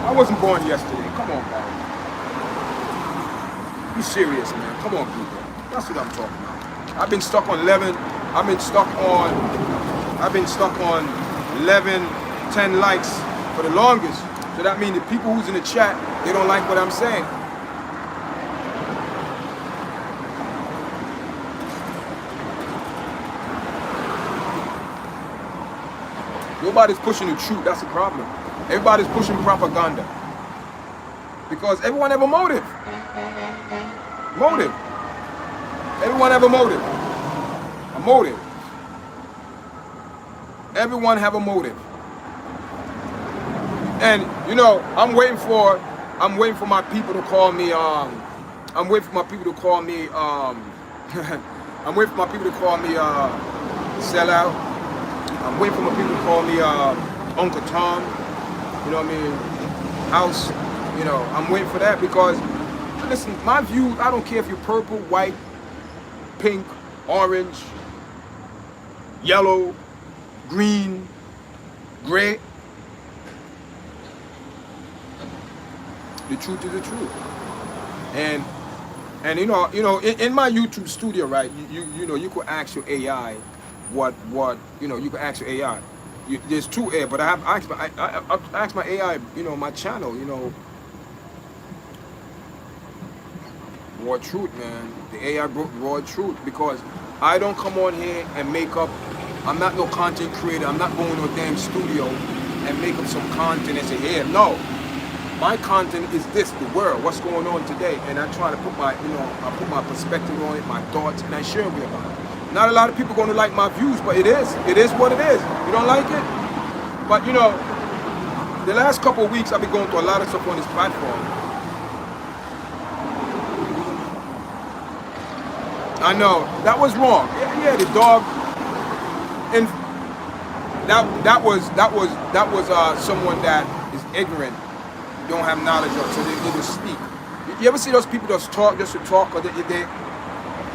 I wasn't born yesterday. Come on, man. Be serious, man. Come on, people. That's what I'm talking about. I've been stuck on 11. I've been stuck on 11, 10 likes for the longest. So that means the people who's in the chat, they don't like what I'm saying. Nobody's pushing the truth. That's the problem. Everybody's pushing propaganda. Because everyone have a motive. Everyone have a motive. A motive. Everyone have a motive. And you know, I'm waiting for my people to call me I'm waiting for my people to call me sellout. I'm waiting for my people to call me Uncle Tom. You know what I mean? House. You know, I'm waiting for that because listen, my view, I don't care if you're purple, white, pink, orange, yellow, green, gray. The truth is the truth. And in my YouTube studio, right? You could ask your AI what you could ask your AI. There's two AI, but I asked my AI, my channel, raw truth, man. The AI broke raw truth because I don't come on here and make up. I'm not no content creator. I'm not going to a damn studio and make up some content and say, yeah, no. My content is this, the world, what's going on today, and I try to put I put my perspective on it, my thoughts, and I share with you about it. Not a lot of people are going to like my views, but it is what it is. You don't like it? But the last couple of weeks I've been going through a lot of stuff on this platform. I know, that was wrong. Yeah, the dog, and that was someone that is ignorant. Don't have knowledge of, so they just speak. You ever see those people just talk just to talk, or they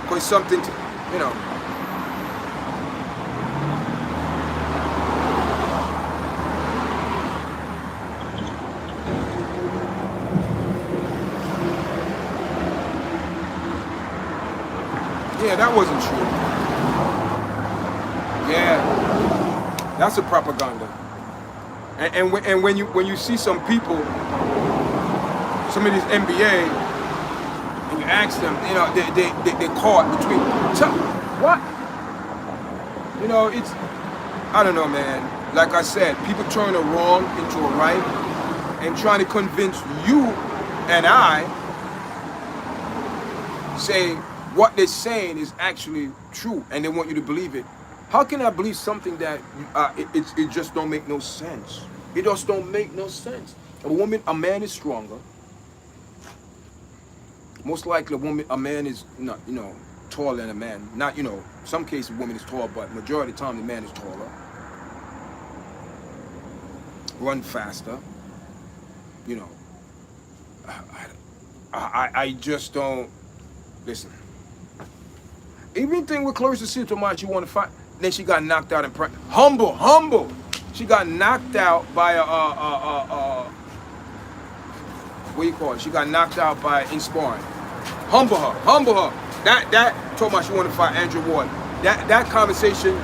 cause something to, Yeah, that wasn't true. Yeah, that's a propaganda. And when you see some people, some of these NBA, and you ask them, they caught between what? It's, I don't know, man. Like I said, people turn a wrong into a right and trying to convince you and I say what they're saying is actually true, and they want you to believe it. How can I believe something that it just don't make no sense? It just don't make no sense. A man is stronger. Most likely a man is not, taller than a man. Not, some cases a woman is tall, but majority of the time the man is taller. Run faster. I just don't, listen. Everything with Clarissa Shields, she want to fight. Then she got knocked out in practice. Humble. She got knocked out by what do you call it? She got knocked out by in sparring. Humble her. That told me she want to fight Andrew Ward. That conversation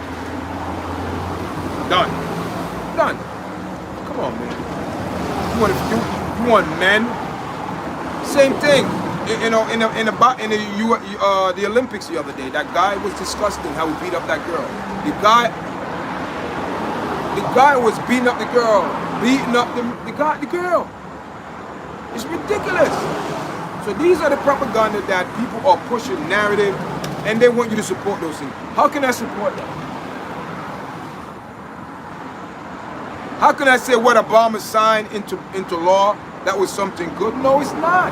done. Come on, man. You want men? Same thing. In the Olympics the other day, that guy was disgusting how he beat up that girl. The guy was beating up the girl, the girl. It's ridiculous. So these are the propaganda that people are pushing narrative, and they want you to support those things. How can I support that? How can I say what Obama signed into law, that was something good? No, it's not.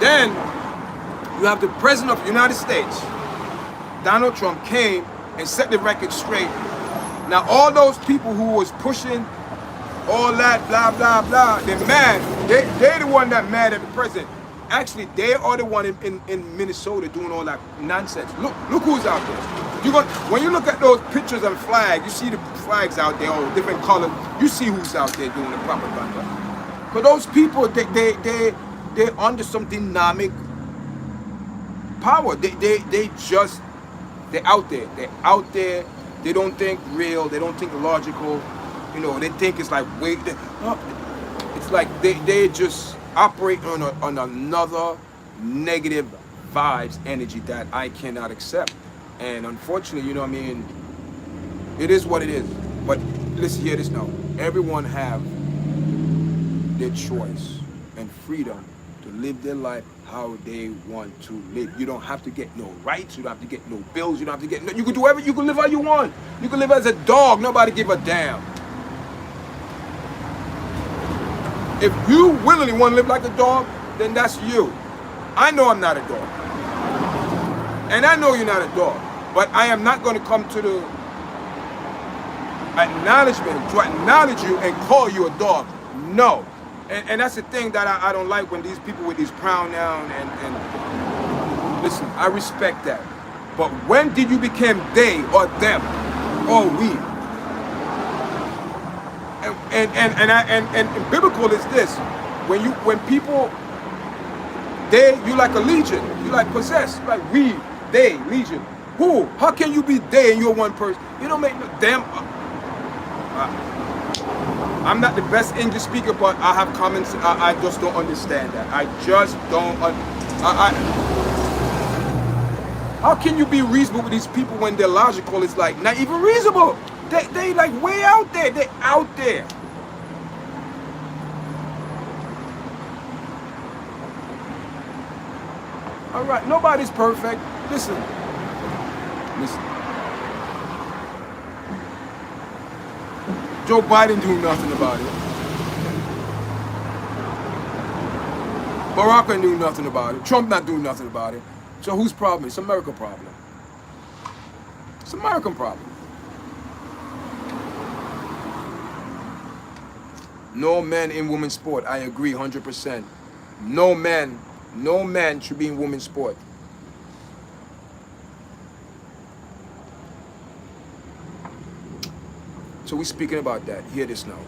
Then you have the President of the United States, Donald Trump, came and set the record straight. Now all those people who was pushing all that blah blah blah, they're mad. They're the one that mad at the president. Actually, they are the one in Minnesota doing all that nonsense. Look who's out there. When you look at those pictures and flags, you see the flags out there, all different colors. You see who's out there doing the propaganda. But those people, they're under some dynamic power. They're out there. They're out there. They don't think real. They don't think logical. They think it's like it's like they just operate on another negative vibes energy that I cannot accept. And unfortunately, it is what it is. But listen, hear this now. Everyone have their choice and freedom to live their life how they want to live. You don't have to get no rights. You don't have to get no bills. You don't have to get no. You can do whatever. You can live how you want. You can live as a dog. Nobody give a damn. If you willingly want to live like a dog, then that's you. I know I'm not a dog. And I know you're not a dog. But I am not going to come to the acknowledgement to acknowledge you and call you a dog. No. And that's the thing that I don't like when these people with these pronouns and listen, I respect that. But when did you become they or them or we? and biblical is this: when people you like a legion, you like possessed, like we, they, legion. Who? How can you be they and you're one person? You don't make no damn. I'm not the best English speaker, but I have comments. I just don't understand that. I just don't. How can you be reasonable with these people when they're logical? It's like not even reasonable. They like way out there. They're out there. All right, nobody's perfect. Listen. Joe Biden do nothing about it. Barack ain't do nothing about it. Trump not doing nothing about it. So whose problem? It's American problem. It's American problem. No man in women's sport. I agree 100%. No man should be in women's sport. So we're speaking about that. Hear this now.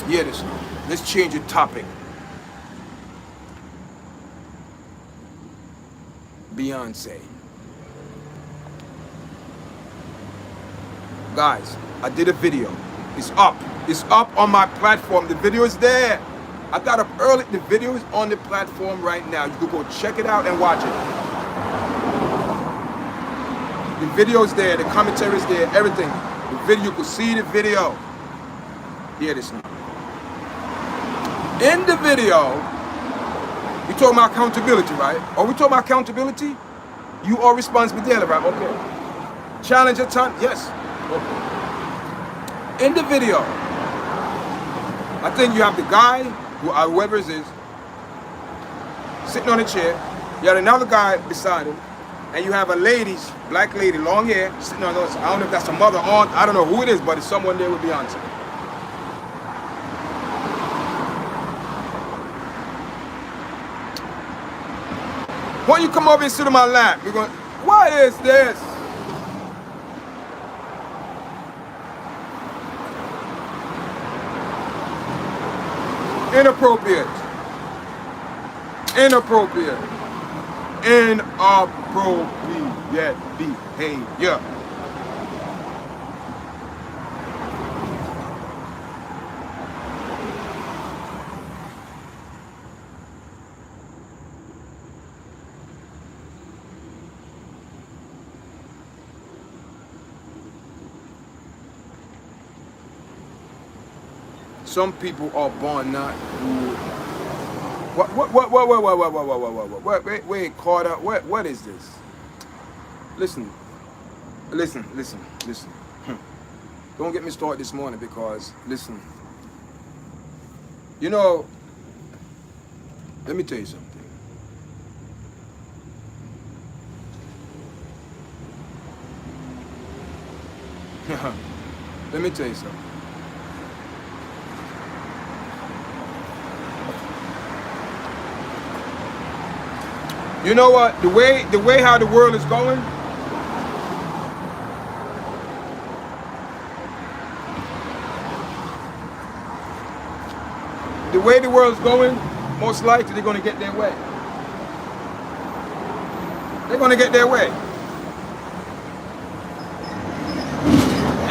Hear this now. Let's change the topic. Beyonce. Guys, I did a video. It's up. It's up on my platform. The video is there. I got up early. The video is on the platform right now. You can go check it out and watch it. The video is there. The commentary is there. Everything. The video. You can see the video. Hear this now. In the video, we talking about accountability, right? Are we talking about accountability? You are responsible daily, right? Okay. Challenge your time? Yes. Okay. In the video, I think you have the guy, whoever it is, sitting on a chair. You have another guy beside him. And you have a lady, black lady, long hair, sitting on those. I don't know if that's a mother, aunt, I don't know who it is, but it's someone there with Beyonce. When you come over and sit on my lap, you're going, what is this? Inappropriate. Inappropriate. Inappropriate behavior. Some people are born not who. Wait, Carter, what is this? Listen. Don't get me started this morning because, listen. You know, let me tell you something. Let me tell you something. You know what? The way how the world is going, the way the world's going, most likely they're going to get their way. They're going to get their way.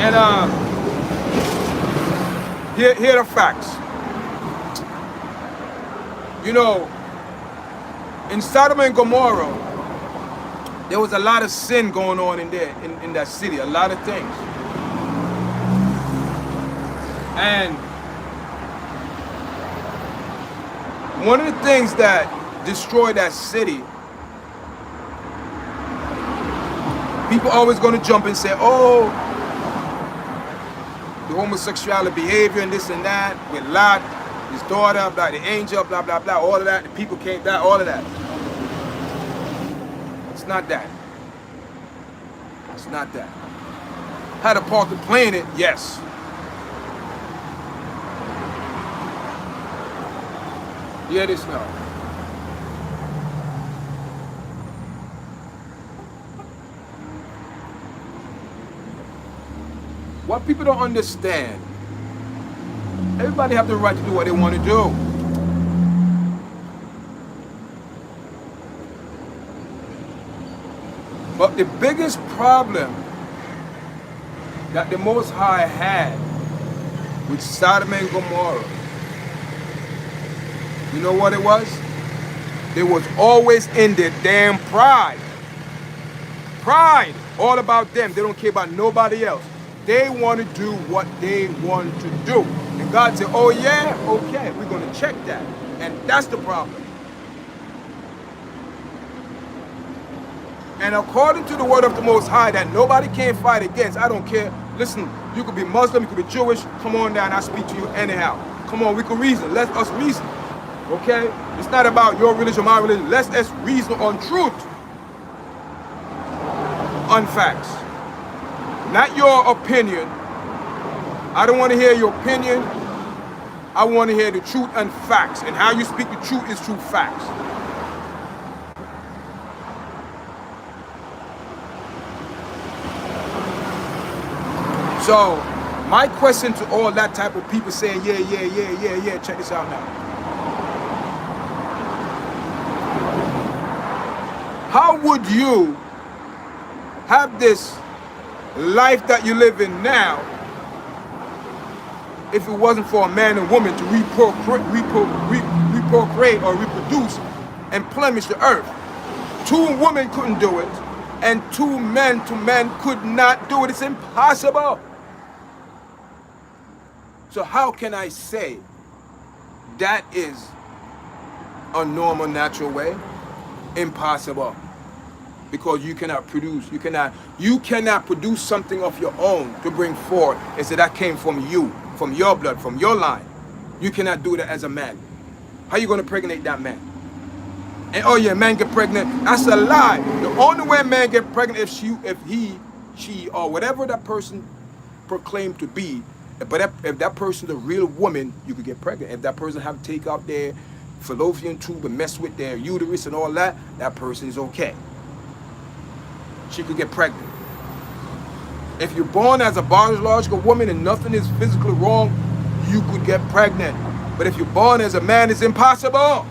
And here are the facts. You know, in Sodom and Gomorrah, there was a lot of sin going on in there, in that city, a lot of things. And one of the things that destroyed that city, people always going to jump and say, oh, the homosexuality behavior and this and that, with Lot, his daughter, blah, the angel, blah, blah, blah, all of that, the people came down, all of that. It's not that. It's not that. Had a part to play in it, yes. Hear this now. What people don't understand, everybody have the right to do what they want to do. But the biggest problem that the Most High had with Sodom and Gomorrah, you know what it was? They was always in their damn pride. Pride, all about them. They don't care about nobody else. They want to do what they want to do. And God said, oh yeah, okay, we're going to check that. And that's the problem. And according to the word of the Most High that nobody can fight against, I don't care. Listen, you could be Muslim, you could be Jewish. Come on down, I speak to you anyhow. Come on, we can reason. Let us reason. Okay? It's not about your religion, my religion. Let's reason on truth. On facts. Not your opinion. I don't want to hear your opinion. I want to hear the truth and facts. And how you speak the truth is true facts. So, my question to all that type of people saying, yeah, check this out now. How would you have this life that you live in now if it wasn't for a man and woman to reprocreate or reproduce and plenish the earth? Two women couldn't do it, and two men to men could not do it. It's impossible. So how can I say that is a normal, natural way? Impossible. Because you cannot produce, you cannot produce something of your own to bring forth and say that came from you, from your blood, from your line. You cannot do that as a man. How are you going to pregnate that man? And oh yeah, man get pregnant. That's a lie. The only way a man get pregnant if she, or whatever that person proclaimed to be. But if that person, the real woman, you could get pregnant. If that person have to take out their fallopian tube and mess with their uterus and all that, that person is okay. She could get pregnant. If you're born as a biological woman and nothing is physically wrong, you could get pregnant. But if you're born as a man, it's impossible.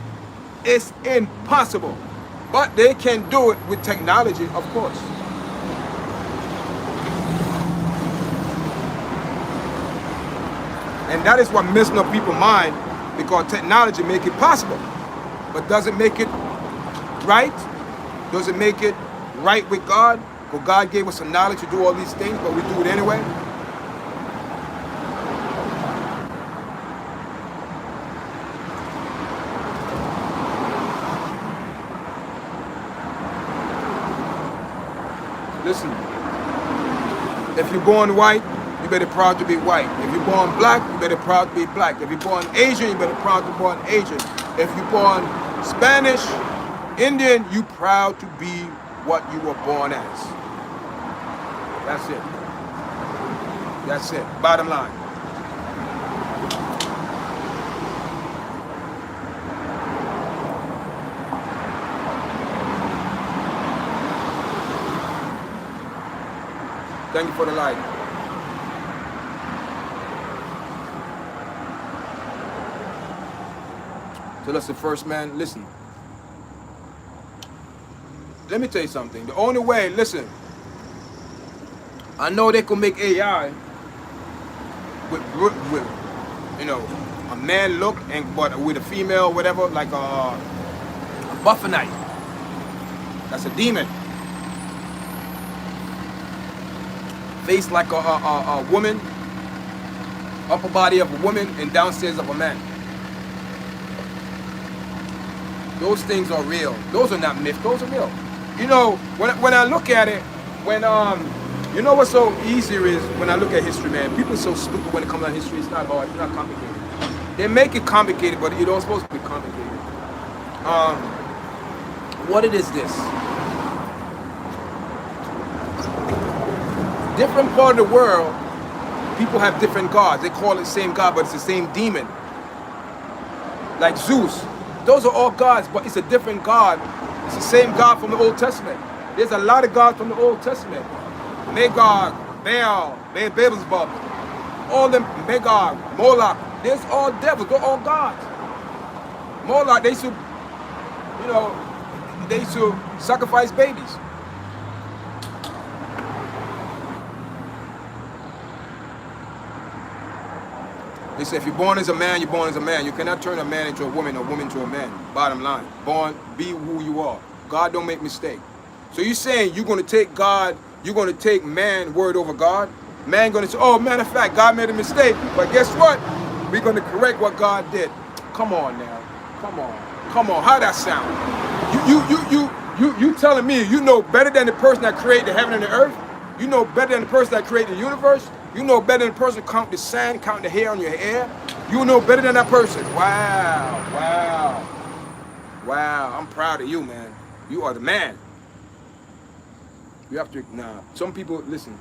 It's impossible. But they can do it with technology, of course. And that is what messing up people's mind, because technology make it possible. But does it make it right? Does it make it right with God? Because God gave us the knowledge to do all these things, but we do it anyway. Listen, if you're born white, you better proud to be white. If you're born black, you better proud to be black. If you're born Asian, you better proud to be born Asian. If you're born Spanish, Indian, you proud to be what you were born as. That's it. That's it. Bottom line. Thank you for the light. So that's the first man. Listen. Let me tell you something. The only way, listen, I know they could make AI with you know, a man look but with a female, whatever, like a buffonite. That's a demon. Face like a woman, upper body of a woman, and downstairs of a man. Those things are real. Those are not myths. Those are real. You know, when I look at it, you know what's so easier is when I look at history, man. People are so stupid when it comes to history. It's not hard. It's not complicated. They make it complicated, but it don't supposed to be complicated. What it is this? Different part of the world, people have different gods. They call it the same God, but it's the same demon. Like Zeus. Those are all gods, but it's a different God. It's the same God from the Old Testament. There's a lot of gods from the Old Testament. Magog, Baal, Beelzebub, all them, Magog, Moloch, there's all devils, they're all gods. Moloch, they used to, you know, they used to sacrifice babies. They say if you're born as a man, you're born as a man. You cannot turn a man into a woman or woman to a man. Bottom line. Born, be who you are. God don't make mistakes. So you're saying you're going to take God, you're going to take man word over God? Man going to say, oh, matter of fact, God made a mistake. But guess what? We're going to correct what God did. Come on now. Come on. Come on. How that sound? You telling me you know better than the person that created the heaven and the earth? You know better than the person that created the universe? You know better than the person count the sand, count the hair on your hair? You know better than that person. Wow, wow, wow. I'm proud of you, man. You are the man. You have to, nah. Some people, listen,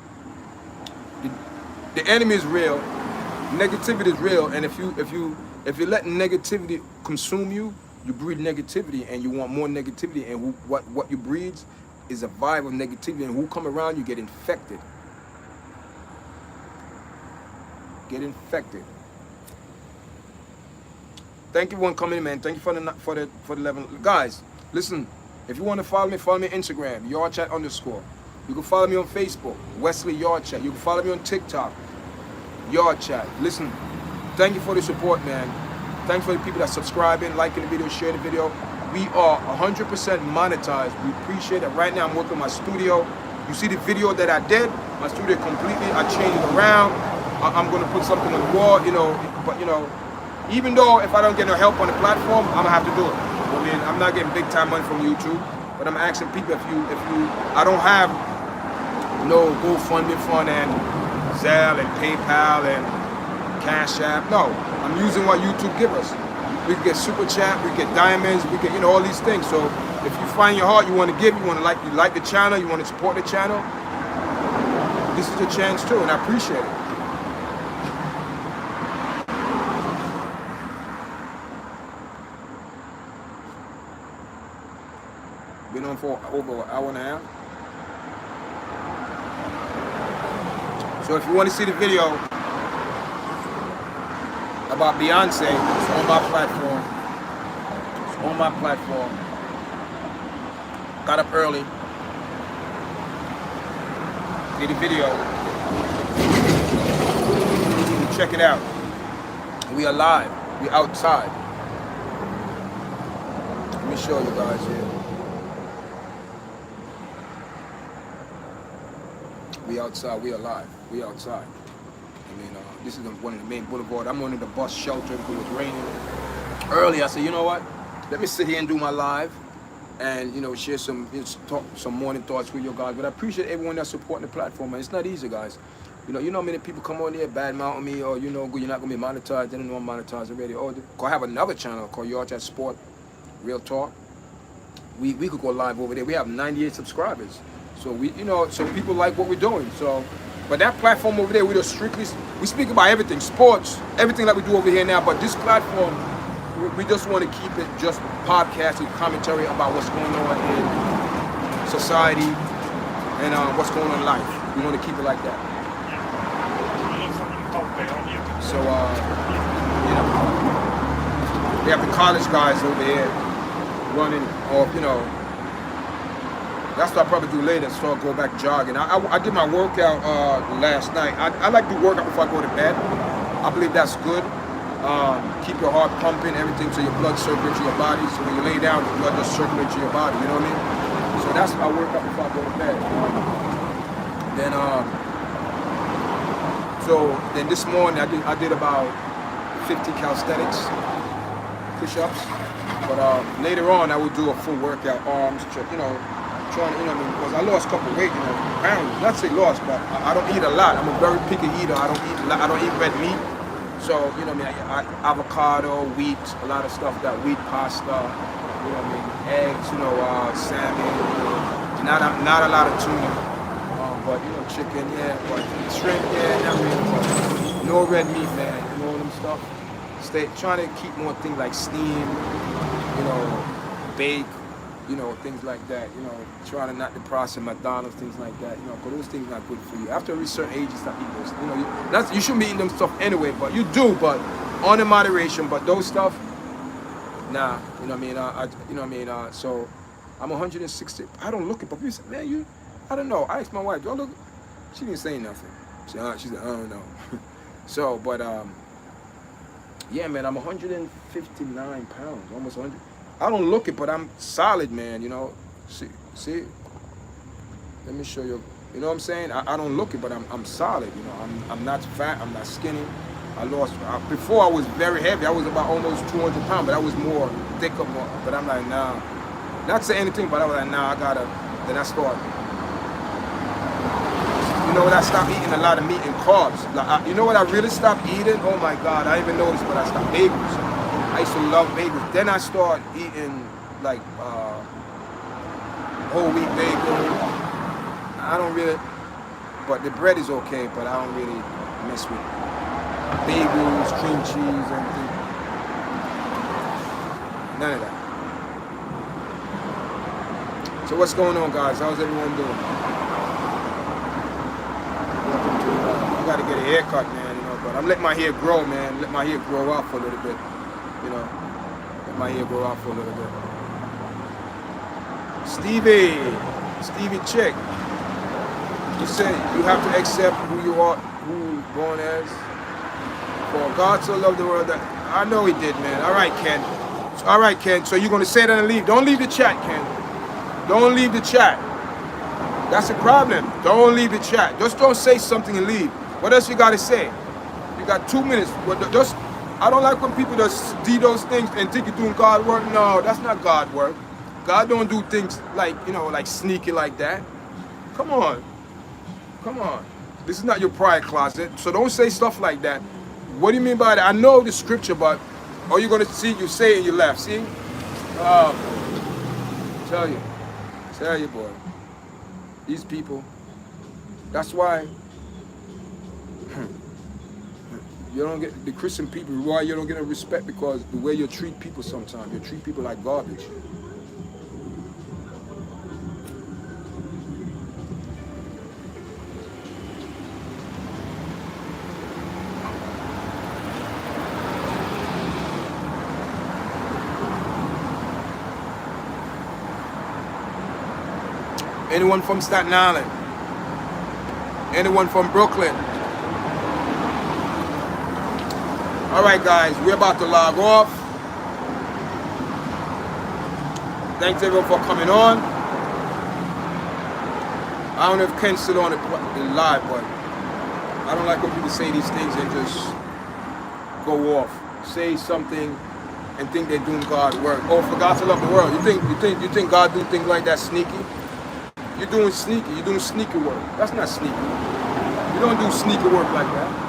the enemy is real, negativity is real, and if you let negativity consume you, you breed negativity, and you want more negativity, and what you breed is a vibe of negativity, and who come around you get infected. Get infected. Thank you for coming in, man. Thank you for the 11 guys. Listen, if you want to follow me on Instagram, YARDCHAT_. You can follow me on Facebook, Wesley YARDCHAT. You can follow me on TikTok, YARDCHAT. Listen, thank you for the support, man. Thanks for the people that subscribing, liking the video, sharing the video. We are 100% monetized. We appreciate it. Right now, I'm working on my studio. You see the video that I did? My studio completely, I changed it around. I'm going to put something on the wall, you know, but, you know, even though if I don't get no help on the platform, I'm going to have to do it. I mean, I'm not getting big time money from YouTube, but I'm asking people if you, I don't have no GoFundMe fund and Zelle and PayPal and Cash App. No, I'm using what YouTube give us. We can get Super Chat, we get diamonds, we get, you know, all these things. So if you find your heart, you want to give, you like the channel, you want to support the channel, this is your chance too, and I appreciate it. Been on for over an hour and a half. So if you want to see the video about Beyonce, it's on my platform. It's on my platform. Got up early. Did a video. Check it out. We are live. We outside. Let me show you guys here. We outside, we alive, we outside. I mean, this is one of the main boulevard. I'm on the bus shelter because it was raining. Early, I said, you know what? Let me sit here and do my live and, you know, share some morning thoughts with you guys. But I appreciate everyone that's supporting the platform, man. It's not easy, guys. You know how many people come on there, badmouth me, or, you know, you're not going to be monetized. They don't know I'm monetized already. Or I have another channel called YARDCHAT Sport, Real Talk. We could go live over there. We have 98 subscribers. So we, you know, so people like what we're doing. So, but that platform over there, we just strictly, we speak about everything, sports, everything that we do over here now. But this platform, we just want to keep it just podcasting, commentary about what's going on in society and what's going on in life. We want to keep it like that. So, you know, we have the college guys over here running, or, you know, that's what I'll probably do later, so I'll go back jogging. I did my workout last night. I like to do workout before I go to bed. I believe that's good. Keep your heart pumping, everything, so your blood circulates to your body. So when you lay down, the blood just circulates to your body, you know what I mean? So that's my workout before I go to bed. Then this morning I did about 50 calisthenics, push-ups. But later on I will do a full workout, arms, you know, trying to, you know what I mean, because I lost a couple of weight, you know, apparently, not say lost, but I don't eat a lot. I'm a very picky eater. I don't eat red meat. So, you know what I mean, avocado, wheat, a lot of stuff, that wheat pasta, you know what I mean, eggs, you know, salmon, not a lot of tuna, but, you know, chicken, yeah, but shrimp, yeah, not really, but no red meat, man, you know, them stuff. Trying to keep more things like steam, you know, bake, you know, things like that, you know, trying to not to process McDonald's, things like that, you know, because those things are not good for you. After a certain age, you stop eating those, you know, you shouldn't be eating them stuff anyway, but you do, but on in moderation, but those stuff, nah, you know what I mean, you know what I mean, so I'm 160, I don't look it, but people say, man, I don't know, I asked my wife, do I look, she didn't say nothing, she said, I don't know, so, but, yeah, man, I'm 159 pounds, almost 100. I don't look it, but I'm solid, man, you know. See? Let me show you. You know what I'm saying? I don't look it, but I'm solid, you know. I'm not fat, I'm not skinny. Before I was very heavy. I was about almost 200 pounds, but I was more thicker, but I'm like, nah. Not to say anything, but I was like, nah, then I started. You know what, I stopped eating a lot of meat and carbs. Like, you know what I really stopped eating? Oh my God, I even noticed, but I stopped bagels. I used to love bagels. Then I started eating like whole wheat bagel. I don't really, but the bread is okay, but I don't really mess with bagels, cream cheese, anything. None of that. So what's going on, guys? How's everyone doing? I gotta get a haircut, man, you know, but I'm letting my hair grow, man. Let my hair grow out for a little bit. You know, let my hair grow out for a little bit. Stevie Chick, you say you have to accept who you are, who you're born as. For God so loved the world that, I know he did, man. All right, Ken. So you're gonna say that and leave. Don't leave the chat, Ken. Don't leave the chat. That's the problem. Don't leave the chat. Just don't say something and leave. What else you gotta say? You got 2 minutes. I don't like when people just do those things and think you're doing God work. No, that's not God work. God don't do things like, you know, like sneaky like that. Come on. This is not your pride closet, so don't say stuff like that. What do you mean by that? I know the scripture, but all you're gonna see, you say it and you laugh. See? Tell you, boy. These people. That's why. You don't get the Christian people. Why you don't get no respect? Because the way you treat people sometimes, you treat people like garbage. Anyone from Staten Island? Anyone from Brooklyn? All right, guys, we're about to log off. Thanks everyone for coming on. I don't know if Ken's still on the live, but I don't like when people say these things and just go off. Say something and think they're doing God's work. Oh, for God to love the world. You think God do things like that sneaky? You're doing sneaky. You're doing sneaky work. That's not sneaky. You don't do sneaky work like that.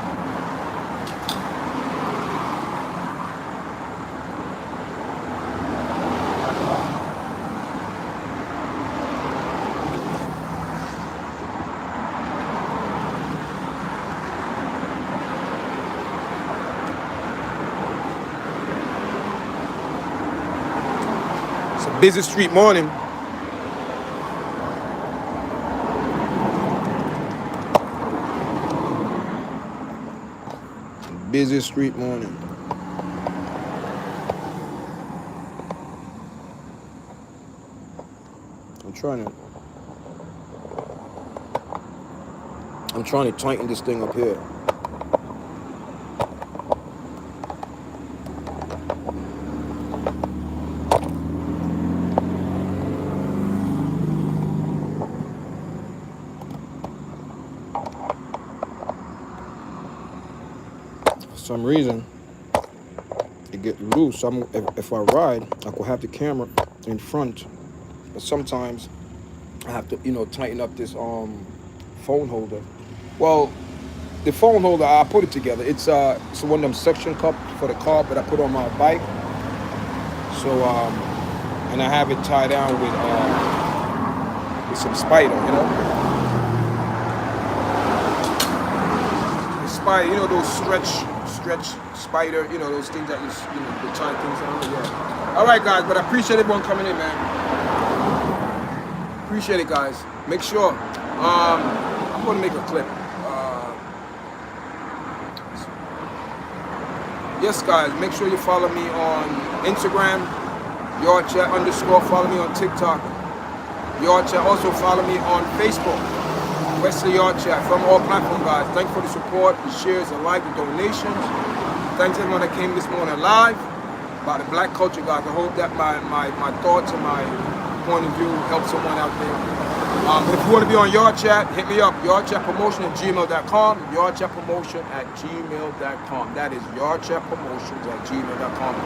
Busy street morning. Busy street morning. I'm trying to tighten this thing up here. For some reason it get loose. If I ride, I could have the camera in front, but sometimes I have to, you know, tighten up this phone holder. Well, the phone holder, I put it together. It's one of them suction cup for the car, but I put on my bike. So and I have it tied down with some spider, you know. The spider, you know, those stretch spider, you know, those things that you know, the tie things on. Yeah. All right, guys, but I appreciate everyone coming in, man. appreciate it, guys. Make sure. I'm going to make a clip. Yes, guys. Make sure you follow me on Instagram, YARDCHAT _. Follow me on TikTok, YARDCHAT. Also follow me on Facebook, Wesley YARDCHAT. From all platforms, guys. Thanks for the support, the shares, the like, the donations. Thanks everyone that came this morning live about the black culture, guys. I hope that my thoughts and my point of view help someone out there. If you want to be on YARDCHAT, hit me up. YARDCHATpromotion@gmail.com. YARDCHATpromotion@gmail.com. That is YARDCHATpromotions@gmail.com. If